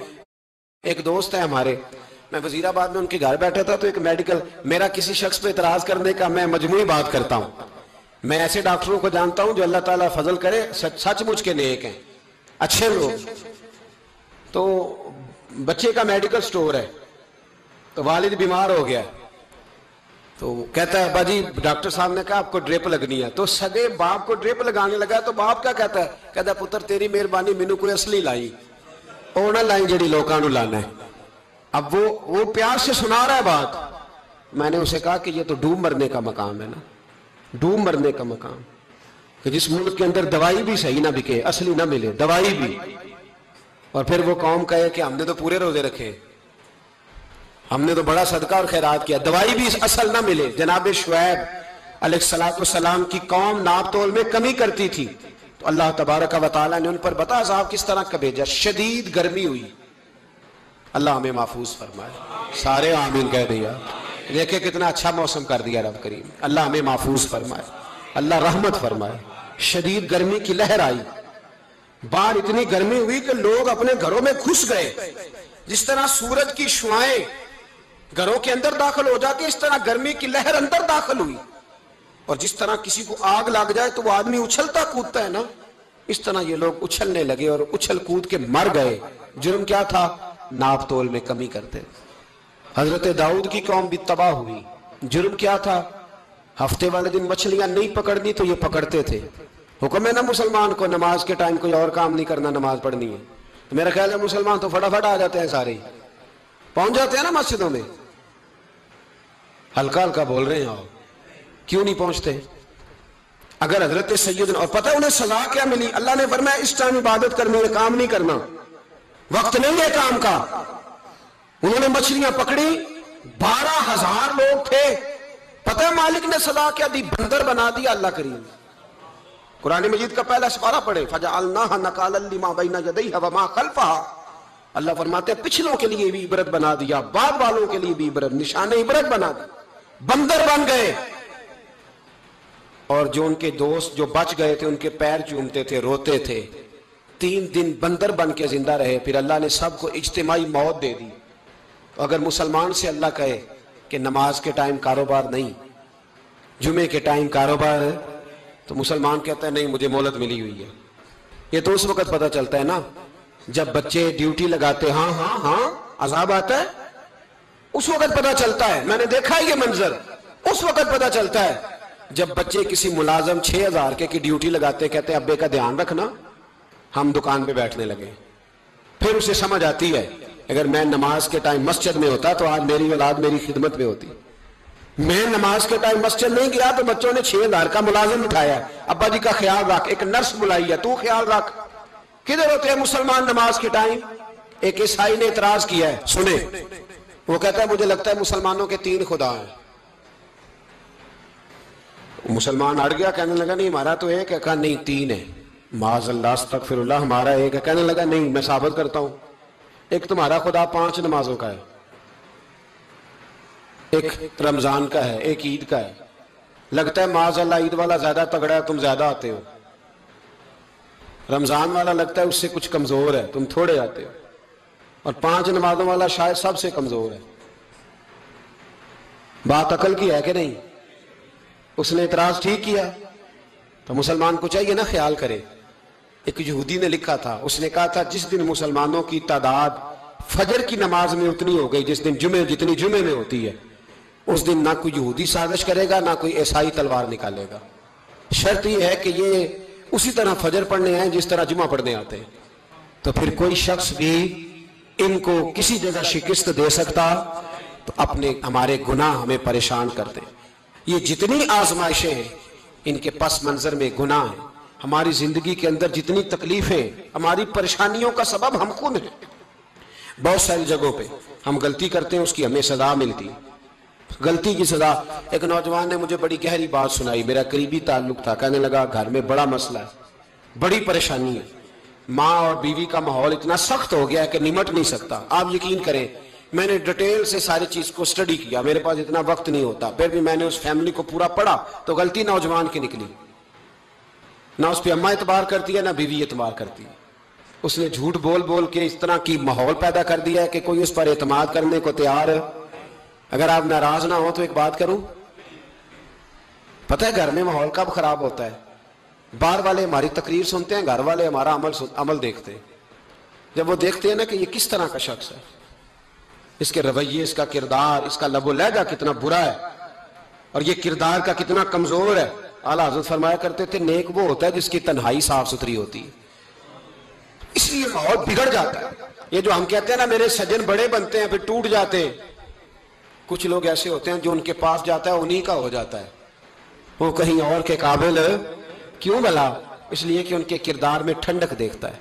ایک دوست ہے ہمارے، میں وزیر آباد میں ان کے گھر بیٹھا تھا تو ایک میڈیکل، میرا کسی شخص پہ اعتراض کرنے کا میں مجموعی بات کرتا ہوں۔ میں ایسے ڈاکٹروں کو جانتا ہوں جو اللہ تعالیٰ فضل کرے سچ مچ کے نیک ہیں، اچھے لوگ۔ تو بچے کا میڈیکل سٹور ہے، تو والد بیمار ہو گیا، تو کہتا ہے ابا جی ڈاکٹر صاحب نے کہا آپ کو ڈرپ لگنی ہے، تو سگے باپ کو ڈرپ لگانے لگا۔ تو باپ کیا کہتا ہے پتر تیری مہربانی، مینوں کوئی اصلی لائی، او نہ لائی جڑی لوکاں نوں لانا ہے۔ اب وہ پیار سے سنا رہا ہے بات۔ میں نے اسے کہا کہ یہ تو ڈوب مرنے کا مقام ہے نا، ڈوب مرنے کا مقام، کہ جس ملک کے اندر دوائی بھی صحیح نہ بکے، اصلی نہ ملے دوائی بھی، اور پھر وہ قوم کہے کہ ہم نے تو پورے روزے رکھے، ہم نے تو بڑا صدقہ اور خیرات کیا، دوائی بھی اصل نہ ملے۔ جناب شعیب علیہ السلام کی قوم ناپ تول میں کمی کرتی تھی، تو اللہ تبارک و تعالیٰ نے ان پر بتا عذاب کس طرح کا بھیجا۔ شدید گرمی ہوئی، اللہ ہمیں محفوظ فرمائے، سارے آمین کہہ دیا۔ دیکھیں کتنا اچھا موسم کر دیا رب کریم، اللہ ہمیں محفوظ فرمائے، اللہ رحمت فرمائے۔ شدید گرمی کی لہر آئی، باہر اتنی گرمی ہوئی کہ لوگ اپنے گھروں میں گھس گئے۔ جس طرح سورج کی شعائیں گھروں کے اندر داخل ہو جاتی، اس طرح گرمی کی لہر اندر داخل ہوئی، اور جس طرح کسی کو آگ لگ جائے تو وہ آدمی اچھلتا کودتا ہے نا، اس طرح یہ لوگ اچھلنے لگے اور اچھل کود کے مر گئے۔ جرم کیا تھا؟ ناپ تول میں کمی کرتے۔ حضرت داؤد کی قوم بھی تباہ ہوئی، جرم کیا تھا؟ ہفتے والے دن مچھلیاں نہیں پکڑنی تو یہ پکڑتے تھے۔ حکم ہے نا مسلمان کو نماز کے ٹائم کوئی اور کام نہیں کرنا، نماز پڑھنی ہے، تو میرا خیال ہے مسلمان تو فٹافٹ آ جاتے ہیں، سارے پہنچ جاتے ہیں نا مسجدوں میں۔ ہلکا ہلکا بول رہے ہیں آپ، کیوں نہیں پہنچتے؟ اگر حضرت سیدنا، اور پتہ انہیں سزا کیا ملی؟ اللہ نے فرمایا اس ٹائم عبادت کرنے میں کام نہیں کرنا، وقت نہیں ہے کام کا۔ انہوں نے مچھلیاں پکڑی، 12,000 لوگ تھے، پتہ مالک نے سزا کیا دی؟ بندر بنا دیا اللہ کریم۔ قرآن مجید کا پہلا سپارہ پڑھے، فَجَعَلْنَاهَا نَكَالًا لِمَا بَيْنَ يَدَيْهَا وَمَا خَلْفَهَا۔ اللہ فرماتے ہیں پچھلوں کے لیے بھی عبرت بنا دیا، بعد والوں کے لیے بھی عبرت، نشان عبرت بنا دیا۔ بندر بن گئے، اور جو ان کے دوست جو بچ گئے تھے ان کے پیر چومتے تھے، روتے تھے۔ 3 دن بندر بن کے زندہ رہے، پھر اللہ نے سب کو اجتماعی موت دے دی۔ اگر مسلمان سے اللہ کہے کہ نماز کے ٹائم کاروبار نہیں، جمعے کے ٹائم کاروبار ہے، تو مسلمان کہتا ہے نہیں مجھے مہلت ملی ہوئی ہے۔ یہ تو اس وقت پتہ چلتا ہے نا جب بچے ڈیوٹی لگاتے، ہاں عذاب آتا ہے، اس وقت پتہ چلتا ہے۔ میں نے دیکھا ہے یہ منظر، اس وقت پتہ چلتا ہے جب بچے کسی ملازم 6,000 کی ڈیوٹی لگاتے، کہتے ہیں ابے کا دھیان رکھنا، ہم دکان پہ بیٹھنے لگے۔ پھر اسے سمجھ آتی ہے اگر میں نماز کے ٹائم مسجد میں ہوتا تو آج میری اولاد میری خدمت میں ہوتی۔ میں نماز کے ٹائم مسجد نہیں گیا تو بچوں نے 6,000 کا ملازم اٹھایا، ابا جی کا خیال رکھ، ایک نرس بلائی ہے، تو خیال رکھ، کدھر ہوتے ہیں مسلمان نماز کے ٹائم؟ ایک عیسائی نے اعتراض کیا ہے، سنیں، وہ کہتا ہے مجھے لگتا ہے مسلمانوں کے 3 خدا ہیں۔ مسلمان اڑ گیا، کہنے لگا نہیں ہمارا تو ایک ہے، کہا نہیں 3 ہے۔ معاذ اللہ استغفر اللہ، ہمارا ایک ہے۔ کہنے لگا نہیں میں ثابت کرتا ہوں، ایک تمہارا خدا 5 نمازوں کا ہے، ایک رمضان کا ہے، ایک عید کا ہے۔ لگتا ہے معاذ اللہ عید والا زیادہ تگڑا ہے، تم زیادہ آتے ہو، رمضان والا لگتا ہے اس سے کچھ کمزور ہے، تم تھوڑے آتے ہو، اور 5 نمازوں والا شاید سب سے کمزور ہے۔ بات عقل کی ہے کہ نہیں؟ اس نے اعتراض ٹھیک کیا، تو مسلمان کو چاہیے نا خیال کرے۔ ایک یہودی نے لکھا تھا، اس نے کہا تھا جس دن مسلمانوں کی تعداد فجر کی نماز میں اتنی ہو گئی جس دن جتنی جمعے میں ہوتی ہے، اس دن نہ کوئی یہودی سازش کرے گا، نہ کوئی عیسائی تلوار نکالے گا۔ شرط یہ ہے کہ یہ اسی طرح فجر پڑھنے ہیں جس طرح جمعہ پڑھنے آتے ہیں۔ تو پھر کوئی شخص بھی ان کو کسی جگہ شکست دے سکتا تو ہمارے گناہ ہمیں پریشان کرتے ہیں۔ یہ جتنی آزمائشیں ہیں ان کے پس منظر میں گناہ ہیں۔ ہماری زندگی کے اندر جتنی تکلیفیں، ہماری پریشانیوں کا سبب ہم خود ہیں۔ بہت ساری جگہوں پہ ہم غلطی کرتے ہیں، اس کی ہمیں سزا ملتی ہے۔ غلطی کی سزا، ایک نوجوان نے مجھے بڑی گہری بات سنائی، میرا قریبی تعلق تھا، کہنے لگا گھر میں بڑا مسئلہ ہے، بڑی پریشانی ہے، ماں اور بیوی کا ماحول اتنا سخت ہو گیا ہے کہ نمٹ نہیں سکتا۔ آپ یقین کریں میں نے ڈیٹیل سے ساری چیز کو سٹڈی کیا، میرے پاس اتنا وقت نہیں ہوتا، پھر بھی میں نے اس فیملی کو پورا پڑھا تو غلطی نوجوان کی نکلی، نہ اس پہ اماں اعتبار کرتی ہے نہ بیوی اعتبار کرتی ہے۔ اس نے جھوٹ بول بول کے اس طرح کی ماحول پیدا کر دیا ہے کہ کوئی اس پر اعتماد کرنے کو تیار ہے۔ اگر آپ ناراض نہ ہو تو ایک بات کروں، پتہ ہے گھر میں ماحول کب خراب ہوتا ہے؟ باہر والے ہماری تقریر سنتے ہیں، گھر والے ہمارا عمل دیکھتے ہیں۔ جب وہ دیکھتے ہیں نا کہ یہ کس طرح کا شخص ہے، اس کے رویے، اس کا کردار، اس کا لب و لہجہ کتنا برا ہے اور یہ کردار کا کتنا کمزور ہے۔ اعلیٰ حضرت فرمایا کرتے تھے نیک وہ ہوتا ہے جس کی تنہائی صاف ستھری ہوتی ہے، اس لیے ماحول بگڑ جاتا ہے۔ یہ جو ہم کہتے ہیں نا میرے سجن بڑے بنتے ہیں پھر ٹوٹ جاتے ہیں، کچھ لوگ ایسے ہوتے ہیں جو ان کے پاس جاتا ہے انہی کا ہو جاتا ہے، وہ کہیں اور کے قابل کیوں بھلا؟ اس لیے کہ ان کے کردار میں ٹھنڈک دیکھتا ہے،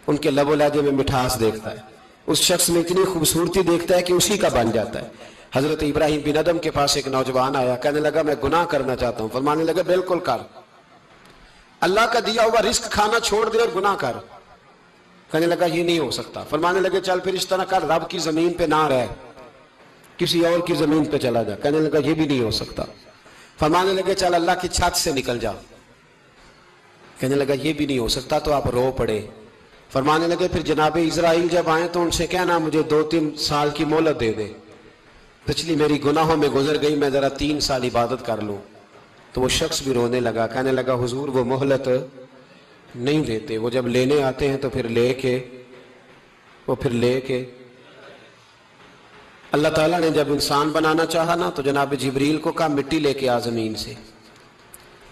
ان کے لب و لہجے میں مٹھاس دیکھتا ہے، اس شخص میں اتنی خوبصورتی دیکھتا ہے کہ اسی کا بن جاتا ہے۔ حضرت ابراہیم بن ادم کے پاس ایک نوجوان آیا، کہنے لگا میں گناہ کرنا چاہتا ہوں۔ فرمانے لگا بالکل کر، اللہ کا دیا ہوا رزق کھانا چھوڑ دے اور گناہ کر۔ کہنے لگا یہ نہیں ہو سکتا۔ فرمانے لگے چل پھر اس طرح کر، رب کی زمین پہ نہ رہ، کسی اور کی زمین پہ چلا جا۔ کہنے لگا یہ بھی نہیں ہو سکتا۔ فرمانے لگے چل اللہ کی چھت سے نکل جا۔ کہنے لگا یہ بھی نہیں ہو سکتا، تو آپ رو پڑے۔ فرمانے لگے پھر جناب اسرائیل جب آئیں تو ان سے کہنا مجھے 2-3 سال کی مہلت دے دے، پچھلی میری گناہوں میں گزر گئی، میں ذرا 3 سال عبادت کر لوں۔ تو وہ شخص بھی رونے لگا، کہنے لگا حضور وہ مہلت نہیں دیتے، وہ جب لینے آتے ہیں تو پھر لے کے اللہ تعالیٰ نے جب انسان بنانا چاہا نا تو جناب جبریل کو کہا مٹی لے کے آ زمین سے۔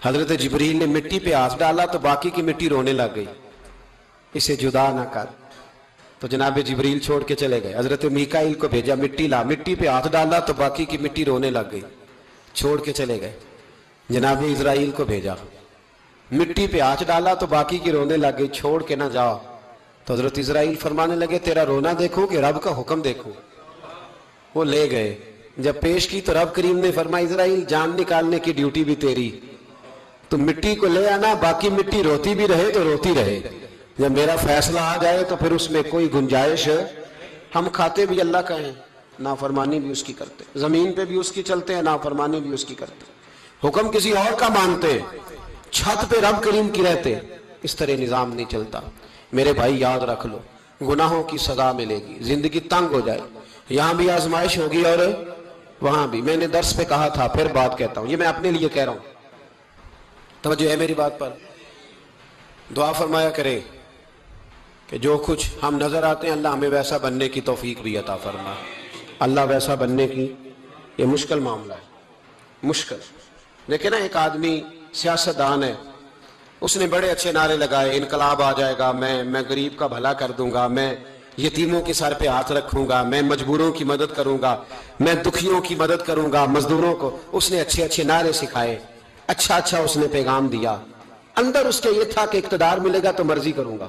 حضرت جبریل نے مٹی پہ ہاتھ ڈالا تو باقی کی مٹی رونے لگ گئی، اسے جدا نہ کر۔ تو جناب جبریل چھوڑ کے چلے گئے۔ حضرت میکائیل کو بھیجا مٹی لا، مٹی پہ ہاتھ ڈالا تو باقی کی مٹی رونے لگ گئی، چھوڑ کے چلے گئے۔ جناب اسرائیل کو بھیجا، مٹی پہ ہاتھ ڈالا تو باقی کی رونے لگ گئی، چھوڑ کے نہ جاؤ۔ تو حضرت اسرائیل فرمانے لگے تیرا رونا دیکھو کہ رب کا حکم دیکھو۔ وہ لے گئے، جب پیش کی تو رب کریم نے فرمایا اسرائیل جان نکالنے کی ڈیوٹی بھی تیری، تو مٹی کو لے آنا، باقی مٹی روتی بھی رہے تو روتی رہے، جب میرا فیصلہ آ جائے تو پھر اس میں کوئی گنجائش ہے۔ ہم کھاتے بھی اللہ کا ہیں، نافرمانی بھی اس کی کرتے، زمین پہ بھی اس کی چلتے ہیں، نافرمانی بھی اس کی کرتے، حکم کسی اور کا مانتے، چھت پہ رب کریم کی رہتے۔ اس طرح نظام نہیں چلتا۔ میرے بھائی یاد رکھ لو، گناہوں کی سزا ملے گی، زندگی تنگ ہو جائے، یہاں بھی آزمائش ہوگی اور وہاں بھی۔ میں نے درس پہ کہا تھا، پھر بات کہتا ہوں، یہ میں اپنے لیے کہہ رہا ہوں، توجہ ہے میری بات پر۔ دعا فرمایا کرے کہ جو کچھ ہم نظر آتے ہیں اللہ ہمیں ویسا بننے کی توفیق بھی عطا فرما۔ اللہ ویسا بننے کی، یہ مشکل معاملہ ہے، مشکل۔ دیکھیں نا ایک آدمی سیاستدان ہے، اس نے بڑے اچھے نعرے لگائے، انقلاب آ جائے گا، میں غریب کا بھلا کر دوں گا، میں یتیموں کے سر پہ ہاتھ رکھوں گا، میں مجبوروں کی مدد کروں گا، میں دکھیوں کی مدد کروں گا، مزدوروں کو۔ اس نے اچھے اچھے نعرے سکھائے، اچھا اس نے پیغام دیا، اندر اس کے یہ تھا کہ اقتدار ملے گا تو مرضی کروں گا،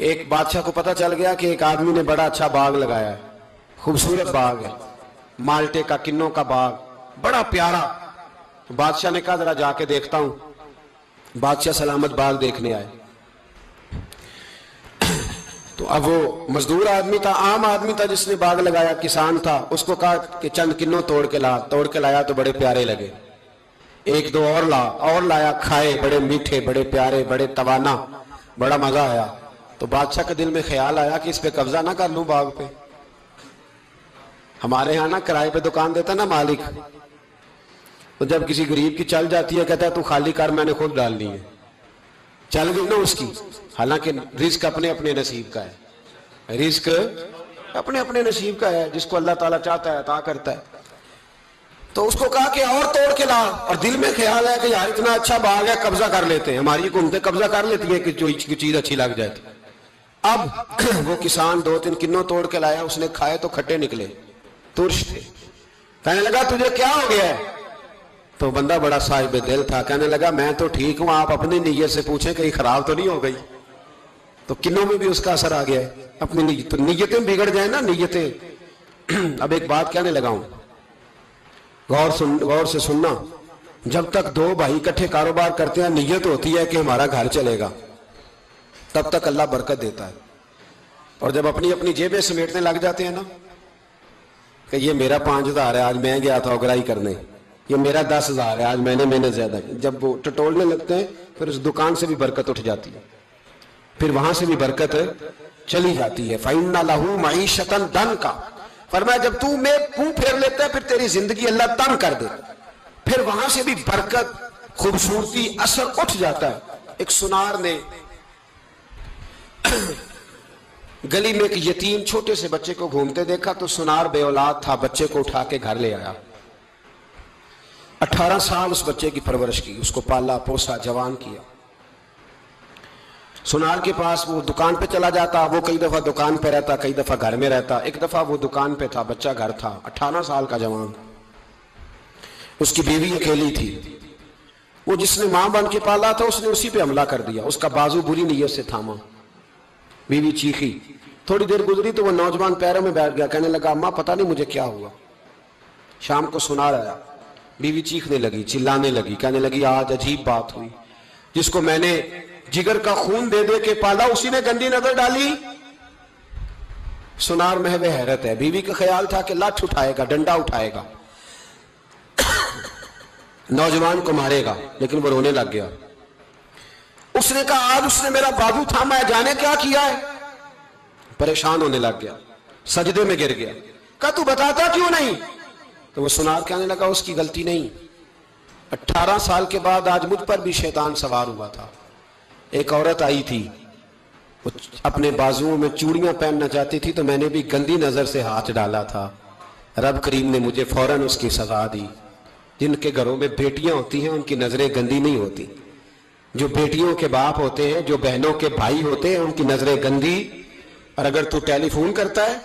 کہ ایک بادشاہ کو پتہ چل گیا کہ ایک آدمی نے بڑا اچھا باغ لگایا ہے، خوبصورت باغ ہے، مالٹے کا، کنوں کا باغ، بڑا پیارا۔ بادشاہ نے کہا ذرا جا کے دیکھتا ہوں۔ بادشاہ سلامت باغ دیکھنے آئے تو اب وہ مزدور آدمی تھا، عام آدمی تھا جس نے باغ لگایا، کسان تھا، اس کو کہا کہ چند کنوں توڑ کے لایا تو بڑے پیارے لگے، ایک دو اور لایا، کھائے، بڑے میٹھے، بڑے پیارے، بڑے توانا، بڑا مزہ آیا۔ تو بادشاہ کے دل میں خیال آیا کہ اس پہ قبضہ نہ کر لوں باغ پہ۔ ہمارے ہاں نا کرائے پہ دکان دیتا نا مالک، تو جب کسی غریب کی چل جاتی ہے کہتا ہے تو خالی کر، میں نے خود ڈالنی ہے، چل گئی نا اس کی۔ حالانکہ رزق اپنے اپنے نصیب کا ہے، رزق اپنے اپنے نصیب کا ہے، جس کو اللہ تعالیٰ چاہتا ہے عطا کرتا ہے۔ تو اس کو کہا کہ اور توڑ کے لا، اور دل میں خیال ہے کہ یار اتنا اچھا باغ ہے، قبضہ کر لیتے ہیں، ہماری حکومتیں قبضہ کر لیتی ہیں کہ جو چیز اچھی لگ جائے۔ اب وہ کسان 2-3 کنوں توڑ کے لایا، اس نے کھائے تو کھٹے نکلے، ترش تھے۔ کہنے لگا تجھے کیا ہو گیا ہے؟ تو بندہ بڑا صاحب دل تھا، کہنے لگا میں تو ٹھیک ہوں، آپ اپنی نیت سے پوچھیں کہیں خراب تو نہیں ہو گئی۔ تو کنوں میں بھی اس کا اثر آ گیا ہے، اپنی نیت، تو نیتیں بگڑ جائیں نا، نیتیں۔ اب ایک بات کہنے لگا ہوں، غور سے سننا، جب تک دو بھائی اکٹھے کاروبار کرتے ہیں، نیت ہوتی ہے کہ ہمارا گھر چلے گا، تب تک اللہ برکت دیتا ہے۔ اور جب اپنی اپنی جیبیں سمیٹنے لگ جاتے ہیں نا کہ یہ میرا 5,000 ہے، آج میں گیا تھا اگرائی کرنے، یہ میرا 10,000 ہے، آج میں نے زیادہ کی، جب وہ ٹٹولنے لگتے ہیں پھر اس دکان سے بھی برکت اٹھ جاتی ہے، پھر وہاں سے بھی برکت چلی جاتی ہے۔ فَإِنَّ لَهُ مَعِيشَةً ضَنْكَ، فرمایا جب تو میں منہ پھیر لیتا ہے پھر تیری زندگی اللہ تنگ کر دیتا، پھر وہاں سے بھی برکت، خوبصورتی، اثر اٹھ جاتا ہے۔ ایک سنار نے گلی میں ایک یتیم چھوٹے سے بچے کو گھومتے دیکھا تو سنار بے اولاد تھا، بچے کو اٹھا کے گھر لے آیا، 18 سال اس بچے کی پرورش کی، اس کو پالا پوسا، جوان کیا۔ سنار کے پاس وہ دکان پہ چلا جاتا، وہ کئی دفعہ دکان پہ رہتا، کئی دفعہ گھر میں رہتا۔ ایک دفعہ وہ دکان پہ تھا، بچہ گھر تھا، 18 سال کا جوان، اس کی بیوی اکیلی تھی۔ وہ جس نے ماں بن کے پالا تھا اس نے اسی پہ حملہ کر دیا، اس کا بازو بری نیت سے تھاما، بیوی چیخی۔ تھوڑی دیر گزری تو وہ نوجوان پیروں میں بیٹھ گیا، کہنے لگا اماں پتہ نہیں مجھے کیا ہوا۔ شام کو سنار آیا، بیوی چیخنے لگی، چلانے لگی، کہنے لگی آج عجیب بات ہوئی، جس کو میں نے جگر کا خون دے دے کے پالا اسی نے گندی نظر ڈالی۔ سنار محو حیرت ہے، بیوی کا خیال تھا کہ لاٹھ اٹھائے گا، ڈنڈا اٹھائے گا، نوجوان کو مارے گا، لیکن وہ رونے لگ گیا۔ اس نے کہا آج اس نے میرا بازو تھاما ہے، جانے کیا کیا ہے؟ پریشان ہونے لگ گیا، سجدے میں گر گیا، کہا تو بتاتا کیوں نہیں؟ تو وہ سنار کہنے لگا اس کی غلطی نہیں، 18 سال کے بعد آج مجھ پر بھی شیطان سوار ہوا تھا۔ ایک عورت آئی تھی، وہ اپنے بازوؤں میں چوڑیاں پہننا چاہتی تھی تو میں نے بھی گندی نظر سے ہاتھ ڈالا تھا، رب کریم نے مجھے فوراً اس کی سزا دی۔ جن کے گھروں میں بیٹیاں ہوتی ہیں ان کی نظریں گندی نہیں ہوتی، جو بیٹیوں کے باپ ہوتے ہیں، جو بہنوں کے بھائی ہوتے ہیں، ان کی نظریں گندی۔ اور اگر تو ٹیلی فون کرتا ہے،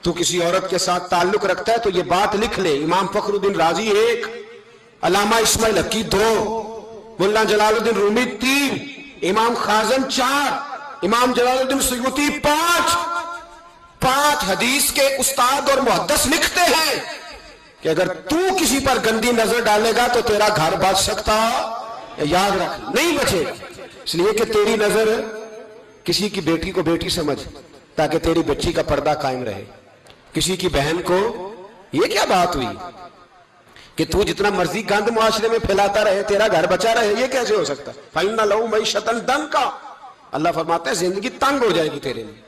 تو کسی عورت کے ساتھ تعلق رکھتا ہے تو یہ بات لکھ لے، امام فخر الدین رازی 1، علامہ اسماعیل حقی 2، مولانا جلال الدین رومی 3، امام خازن 4، امام جلال الدین سیوطی 5 حدیث کے استاد اور محدث لکھتے ہیں کہ اگر تو کسی پر گندی نظر ڈالے گا تو تیرا گھر بچ سکتا، یاد رکھ نہیں بچے، اس لیے کہ تیری نظر کسی کی بیٹی کو بیٹی سمجھ تاکہ تیری بچی کا پردہ قائم رہے، کسی کی بہن کو، یہ کیا بات ہوئی کہ تو جتنا مرضی گند معاشرے میں پھیلاتا رہے تیرا گھر بچا رہے، یہ کیسے ہو سکتا؟ فَإِنَّ لَهُ مَعِيشَةً ضَنْكَ، اللہ فرماتا ہے زندگی تنگ ہو جائے گی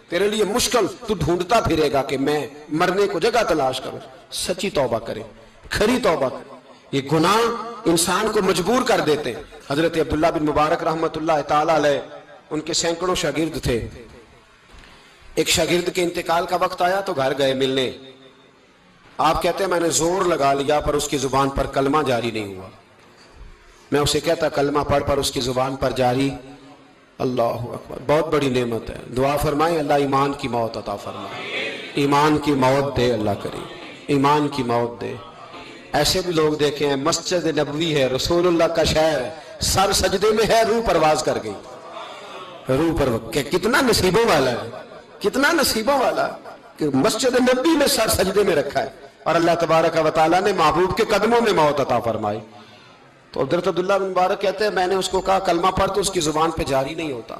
تیرے لیے مشکل، تو ڈھونڈتا پھرے گا کہ میں مرنے کو جگہ تلاش کروں۔ سچی توبہ کرے، کھری توبہ کرے، یہ گناہ انسان کو مجبور کر دیتے ہیں۔ حضرت عبداللہ بن مبارک رحمت اللہ تعالیٰ علیہ، ان کے سینکڑوں شاگرد تھے، ایک شاگرد کے انتقال کا وقت آیا تو گھر گئے ملنے، آپ کہتے ہیں میں نے زور لگا لیا پر اس کی زبان پر کلمہ جاری نہیں ہوا، میں اسے کہتا کلمہ پڑھ پر اس کی زبان پر جاری، اللہ اکبر، بہت بڑی نعمت ہے، دعا فرمائیں اللہ ایمان کی موت عطا فرمائے، ایمان کی موت دے اللہ کریم، ایمان کی موت دے۔ ایسے بھی لوگ دیکھے ہیں، مسجد نبوی ہے، رسول اللہ کا شہر ہے، سر سجدے میں ہے، روح پرواز کر گئی، روح پر کہ کتنا نصیبوں والا ہے، کتنا نصیبوں والا کہ مسجد نبی میں سر سجدے میں رکھا ہے اور اللہ تبارک و تعالیٰ نے محبوب کے قدموں میں موت عطا فرمائی۔ تو حضرت عبداللہ بن مبارک کہتے ہیں میں نے اس کو کہا کلمہ پڑھ، تو اس کی زبان پہ جاری نہیں ہوتا۔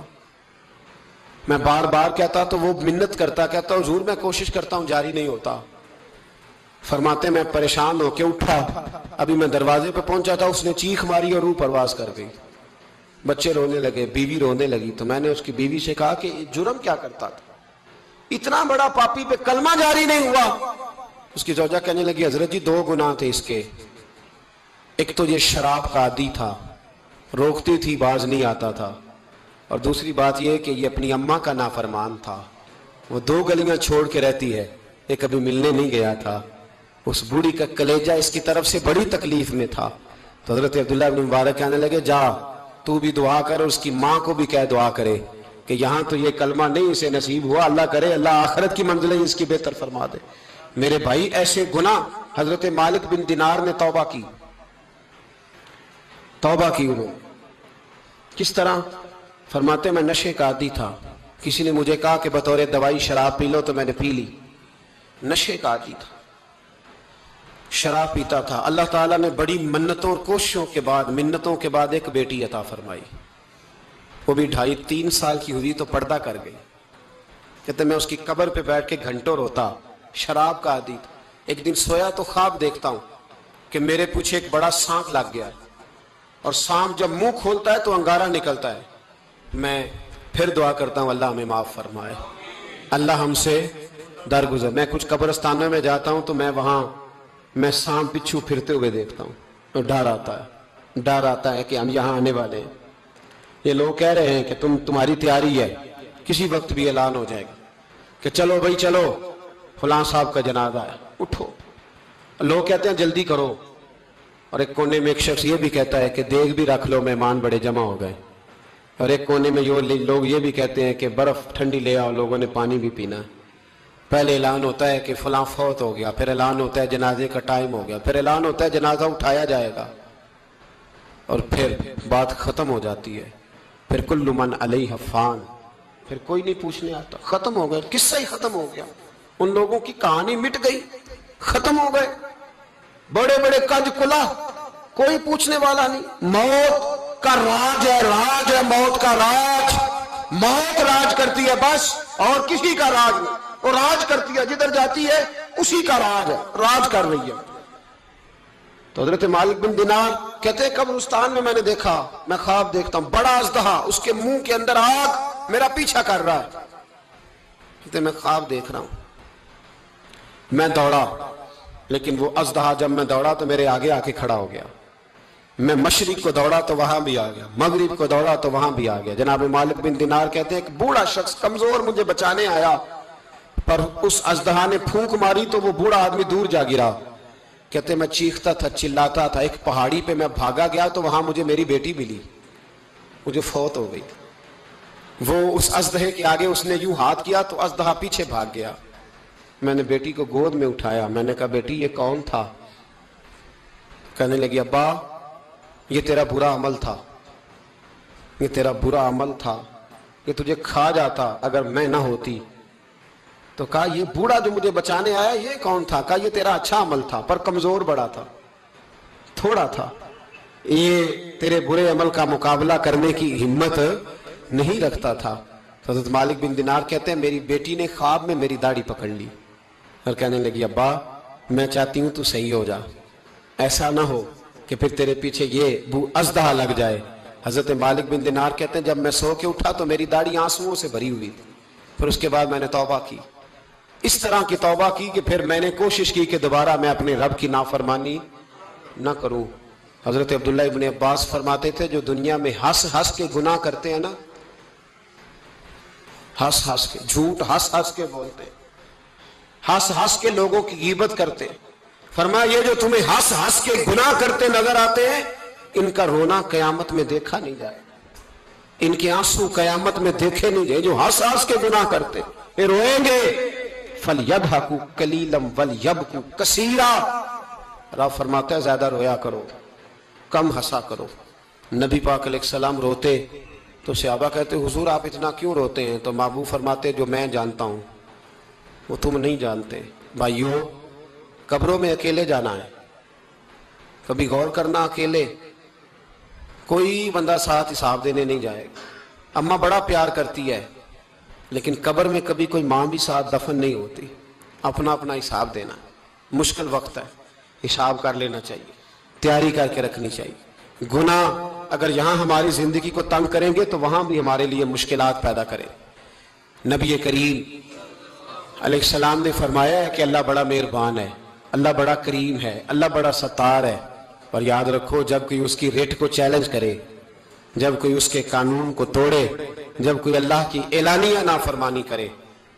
میں بار بار کہتا تو وہ منت کرتا، کہتا حضور میں کوشش کرتا ہوں جاری نہیں ہوتا۔ فرماتے میں پریشان ہو کے اٹھا، ابھی میں دروازے پہ پہنچا تھا، اس نے چیخ ماری اور روح پرواز کر گئی۔ بچے رونے لگے، بیوی رونے لگی، تو میں نے اس کی بیوی سے کہا کہ جرم کیا کرتا تھا، اتنا بڑا پاپی پہ کلمہ جاری نہیں ہوا۔ اس کی زوجہ کہنے لگی حضرت جی 2 گناہ تھے اس کے، ایک تو یہ شراب کا عادی تھا، روکتی تھی باز نہیں آتا تھا، اور دوسری بات یہ کہ یہ اپنی اماں کا نافرمان تھا، وہ 2 گلیاں چھوڑ کے رہتی ہے، یہ کبھی ملنے نہیں گیا تھا، اس بوڑھی کا کلیجہ اس کی طرف سے بڑی تکلیف میں تھا۔ تو حضرت عبداللہ بن مبارک کہنے لگے جا تو بھی دعا کر اور اس کی ماں کو بھی کہہ دعا کرے کہ یہاں تو یہ کلمہ نہیں اسے نصیب ہوا، اللہ کرے اللہ آخرت کی منزلیں اس کی بہتر فرما دے۔ میرے بھائی ایسے گناہ حضرت مالک بن دینار نے توبہ کی انہوں نے کس طرح؟ فرماتے میں نشے کا عادی تھا، کسی نے مجھے کہا کہ بطور دوائی شراب پی لو تو میں نے پی لی، نشے کا عادی تھا، شراب پیتا تھا۔ اللہ تعالیٰ نے بڑی منتوں اور کوششوں کے بعد، منتوں کے بعد ایک بیٹی عطا فرمائی، وہ بھی 2.5-3 سال کی ہوئی تو پردہ کر گئی۔ کہتے میں اس کی قبر پہ بیٹھ کے گھنٹوں روتا، شراب کا عادی تھا۔ ایک دن سویا تو خواب دیکھتا ہوں کہ میرے پیچھے ایک بڑا سانپ لگ گیا، اور سانپ جب منہ کھولتا ہے تو انگارہ نکلتا ہے۔ میں پھر دعا کرتا ہوں اللہ ہمیں معاف فرمائے، اللہ ہم سے درگزر۔ میں کچھ قبرستانوں میں جاتا ہوں تو میں سانپ پچھو پھرتے ہوئے دیکھتا ہوں، تو ڈر آتا ہے کہ ہم یہاں آنے والے ہیں، یہ لوگ کہہ رہے ہیں کہ تمہاری تیاری ہے، کسی وقت بھی اعلان ہو جائے گا کہ چلو بھائی چلو فلاں صاحب کا جنازہ ہے، اٹھو۔ لوگ کہتے ہیں جلدی کرو، اور ایک کونے میں ایک شخص یہ بھی کہتا ہے کہ دیگ بھی رکھ لو مہمان بڑے جمع ہو گئے، اور ایک کونے میں لوگ یہ بھی کہتے ہیں کہ برف ٹھنڈی لے آؤ، لوگوں نے پانی بھی پینا ہے۔ پہلے اعلان ہوتا ہے کہ فلاں فوت ہو گیا، پھر اعلان ہوتا ہے جنازے کا ٹائم ہو گیا، پھر اعلان ہوتا ہے جنازہ اٹھایا جائے گا، اور پھر بات ختم ہو جاتی ہے۔ پھر کل من علیہ فان، پھر کوئی نہیں پوچھنے آتا، ختم ہو گئے، قصہ ہی ختم ہو گیا، ان لوگوں کی کہانی مٹ گئی، ختم ہو گئے، بڑے بڑے کج کلا، کوئی پوچھنے والا نہیں۔ موت کا راج ہے موت کا راج، موت راج کرتی ہے بس، اور کسی کا راج نہیں، وہ راج کرتی ہے، جدھر جاتی ہے اسی کا راج ہے، راج کر رہی ہے۔ تو حضرت مالک بن دینار کہتے ہیں قبرستان میں میں نے دیکھا، میں خواب دیکھتا ہوں بڑا اژدہا، اس کے منہ کے اندر آگ میرا پیچھا کر رہا ہے۔ کہتے ہیں میں خواب دیکھ رہا ہوں، میں دوڑا، لیکن وہ اژدہا جب میں دوڑا تو میرے آگے آ کے کھڑا ہو گیا۔ میں مشرق کو دوڑا تو وہاں بھی آ گیا، مغرب کو دوڑا تو وہاں بھی آ گیا۔ جناب مالک بن دینار کہتے ہیں ایک بوڑھا شخص کمزور مجھے بچانے آیا، پر اس اژدہا نے پھونک ماری تو وہ بوڑھا آدمی دور جا گرا۔ کہتے میں چیختا تھا، چلاتا تھا، ایک پہاڑی پہ میں بھاگا گیا تو وہاں مجھے میری بیٹی ملی، مجھے فوت ہو گئی۔ وہ اس اژدہے کے آگے اس نے یوں ہاتھ کیا تو اژدہا پیچھے بھاگ گیا۔ میں نے بیٹی کو گود میں اٹھایا، میں نے کہا بیٹی یہ کون تھا؟ کہنے لگی ابا یہ تیرا برا عمل تھا، یہ تیرا برا عمل تھا، یہ تجھے کھا جاتا اگر میں نہ ہوتی۔ تو کہا یہ بوڑھا جو مجھے بچانے آیا یہ کون تھا؟ کہا یہ تیرا اچھا عمل تھا، پر کمزور بڑا تھا، تھوڑا تھا، یہ تیرے برے عمل کا مقابلہ کرنے کی ہمت نہیں رکھتا تھا۔ حضرت مالک بن دینار کہتے ہیں میری بیٹی نے خواب میں میری داڑھی پکڑ لی اور کہنے لگی ابا میں چاہتی ہوں تو صحیح ہو جا، ایسا نہ ہو کہ پھر تیرے پیچھے یہ اژدہا لگ جائے۔ حضرت مالک بن دینار کہتے ہیں جب میں سو کے اٹھا تو میری داڑھی آنسوؤں سے بھری ہوئی تھی، پھر اس کے بعد میں نے توبہ کی، اس طرح کی توبہ کی کہ پھر میں نے کوشش کی کہ دوبارہ میں اپنے رب کی نافرمانی نہ کروں۔ حضرت عبداللہ ابن عباس فرماتے تھے جو دنیا میں ہنس ہنس کے گناہ کرتے ہیں نا، ہنس ہنس کے جھوٹ ہنس ہنس کے بولتے، ہنس ہنس کے لوگوں کی غیبت کرتے، فرمایا یہ جو تمہیں ہنس ہنس کے گناہ کرتے نظر آتے ہیں ان کا رونا قیامت میں دیکھا نہیں جائے، ان کے آنسو قیامت میں دیکھے نہیں جائے۔ جو ہنس ہنس کے گناہ کرتے یہ روئیں گے، فَلْيَضْحَكُوا قَلِيلًا وَلْيَبْكُوا كَثِيرًا، رب فرماتا ہے زیادہ رویا کرو، کم ہنسا کرو۔ نبی پاک علیہ السلام روتے تو صحابہ کہتے حضور آپ اتنا کیوں روتے ہیں؟ تو محبوب فرماتے جو میں جانتا ہوں وہ تم نہیں جانتے۔ بھائیوں، قبروں میں اکیلے جانا ہے، کبھی غور کرنا، اکیلے کوئی بندہ ساتھ حساب دینے نہیں جائے گا۔ اماں بڑا پیار کرتی ہے لیکن قبر میں کبھی کوئی ماں بھی ساتھ دفن نہیں ہوتی، اپنا اپنا حساب دینا، مشکل وقت ہے، حساب کر لینا چاہیے، تیاری کر کے رکھنی چاہیے۔ گناہ اگر یہاں ہماری زندگی کو تنگ کریں گے تو وہاں بھی ہمارے لیے مشکلات پیدا کریں۔ نبی کریم علیہ السلام نے فرمایا ہے کہ اللہ بڑا مہربان ہے، اللہ بڑا کریم ہے، اللہ بڑا ستار ہے، اور یاد رکھو جب کوئی اس کی ریٹ کو چیلنج کرے، جب کوئی اس کے قانون کو توڑے، جب کوئی اللہ کی اعلانیہ نافرمانی کرے،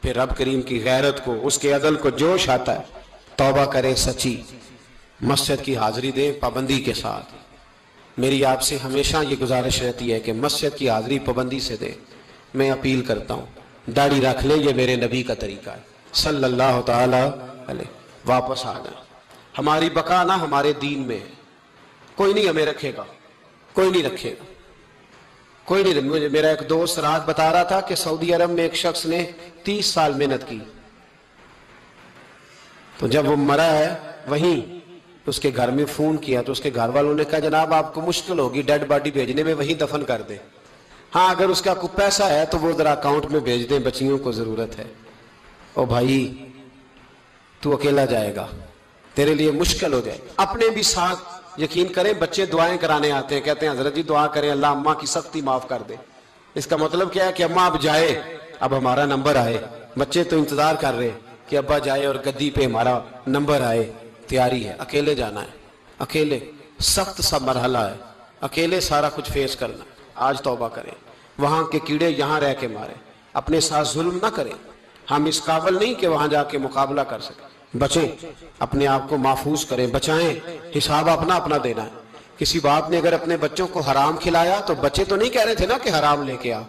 پھر رب کریم کی غیرت کو، اس کے عدل کو جوش آتا ہے، توبہ کرے سچی، مسجد کی حاضری دے پابندی کے ساتھ۔ میری آپ سے ہمیشہ یہ گزارش رہتی ہے کہ مسجد کی حاضری پابندی سے دے۔ میں اپیل کرتا ہوں داڑھی رکھ لے، یہ میرے نبی کا طریقہ ہے صلی اللہ تعالی علیہ۔ واپس آ جائیں، ہماری بقا نہ ہمارے دین میں ہے، کوئی نہیں ہمیں رکھے گا، کوئی نہیں رکھے گا، کوئی نہیں۔ مجھے میرا ایک دوست رات بتا رہا تھا کہ سعودی عرب میں ایک شخص نے 30 سال محنت کی، تو جب وہ مرا ہے وہیں اس کے گھر میں فون کیا تو اس کے گھر والوں نے کہا جناب آپ کو مشکل ہوگی ڈیڈ باڈی بھیجنے میں، وہیں دفن کر دیں، ہاں اگر اس کا کوئی پیسہ ہے تو وہ ذرا اکاؤنٹ میں بھیج دیں، بچیوں کو ضرورت ہے۔ او بھائی تو اکیلا جائے گا، تیرے لیے مشکل ہو جائے۔ اپنے بھی ساتھ یقین کریں، بچے دعائیں کرانے آتے ہیں، کہتے ہیں حضرت جی دعا کریں اللہ اماں کی سختی معاف کر دے۔ اس کا مطلب کیا ہے کہ اماں اب جائے، اب ہمارا نمبر آئے۔ بچے تو انتظار کر رہے کہ ابا جائے اور گدی پہ ہمارا نمبر آئے۔ تیاری ہے، اکیلے جانا ہے، اکیلے سخت سا مرحلہ ہے، اکیلے سارا کچھ فیس کرنا۔ آج توبہ کریں، وہاں کے کیڑے یہاں رہ کے مارے، اپنے ساتھ ظلم نہ کریں۔ ہم اس قابل نہیں کہ وہاں جا کے مقابلہ کر سکیں، بچیں، اپنے آپ کو محفوظ کریں، بچائیں، حساب اپنا اپنا دینا ہے۔ کسی باپ نے اگر اپنے بچوں کو حرام کھلایا تو بچے تو نہیں کہہ رہے تھے نا کہ حرام لے کے آ،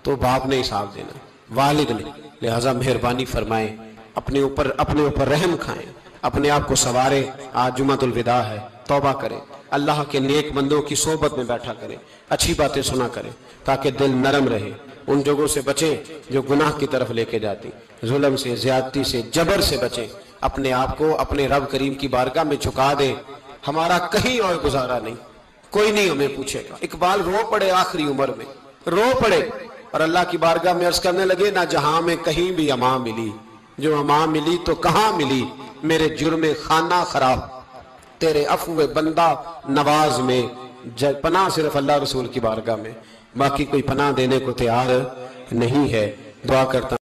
تو باپ نے حساب دینا، والد نے۔ لہٰذا مہربانی فرمائیں، اپنے اوپر رحم کھائیں، اپنے آپ کو سنواریں۔ آج جمعۃ الوداع ہے، توبہ کریں، اللہ کے نیک بندوں کی صحبت میں بیٹھا کریں، اچھی باتیں سنا کریں تاکہ دل نرم رہے۔ ان جگہوں سے بچیں جو گناہ کی طرف لے کے جاتی، ظلم سے، زیادتی سے، جبر سے بچیں۔ اپنے آپ کو اپنے رب کریم کی بارگاہ میں جھکا دیں، ہمارا کہیں اور گزارا نہیں، کوئی نہیں ہمیں پوچھے گا۔ اقبال رو پڑے آخری عمر میں، رو پڑے اور اللہ کی بارگاہ میں عرض کرنے لگے نہ جہاں میں کہیں بھی امان ملی، جو امان ملی تو کہاں ملی، میرے جرم خانہ خراب، تیرے عفو بندہ نواز میں۔ پناہ صرف اللہ رسول کی بارگاہ میں، باقی کوئی پناہ دینے کو تیار نہیں ہے۔ دعا کرتا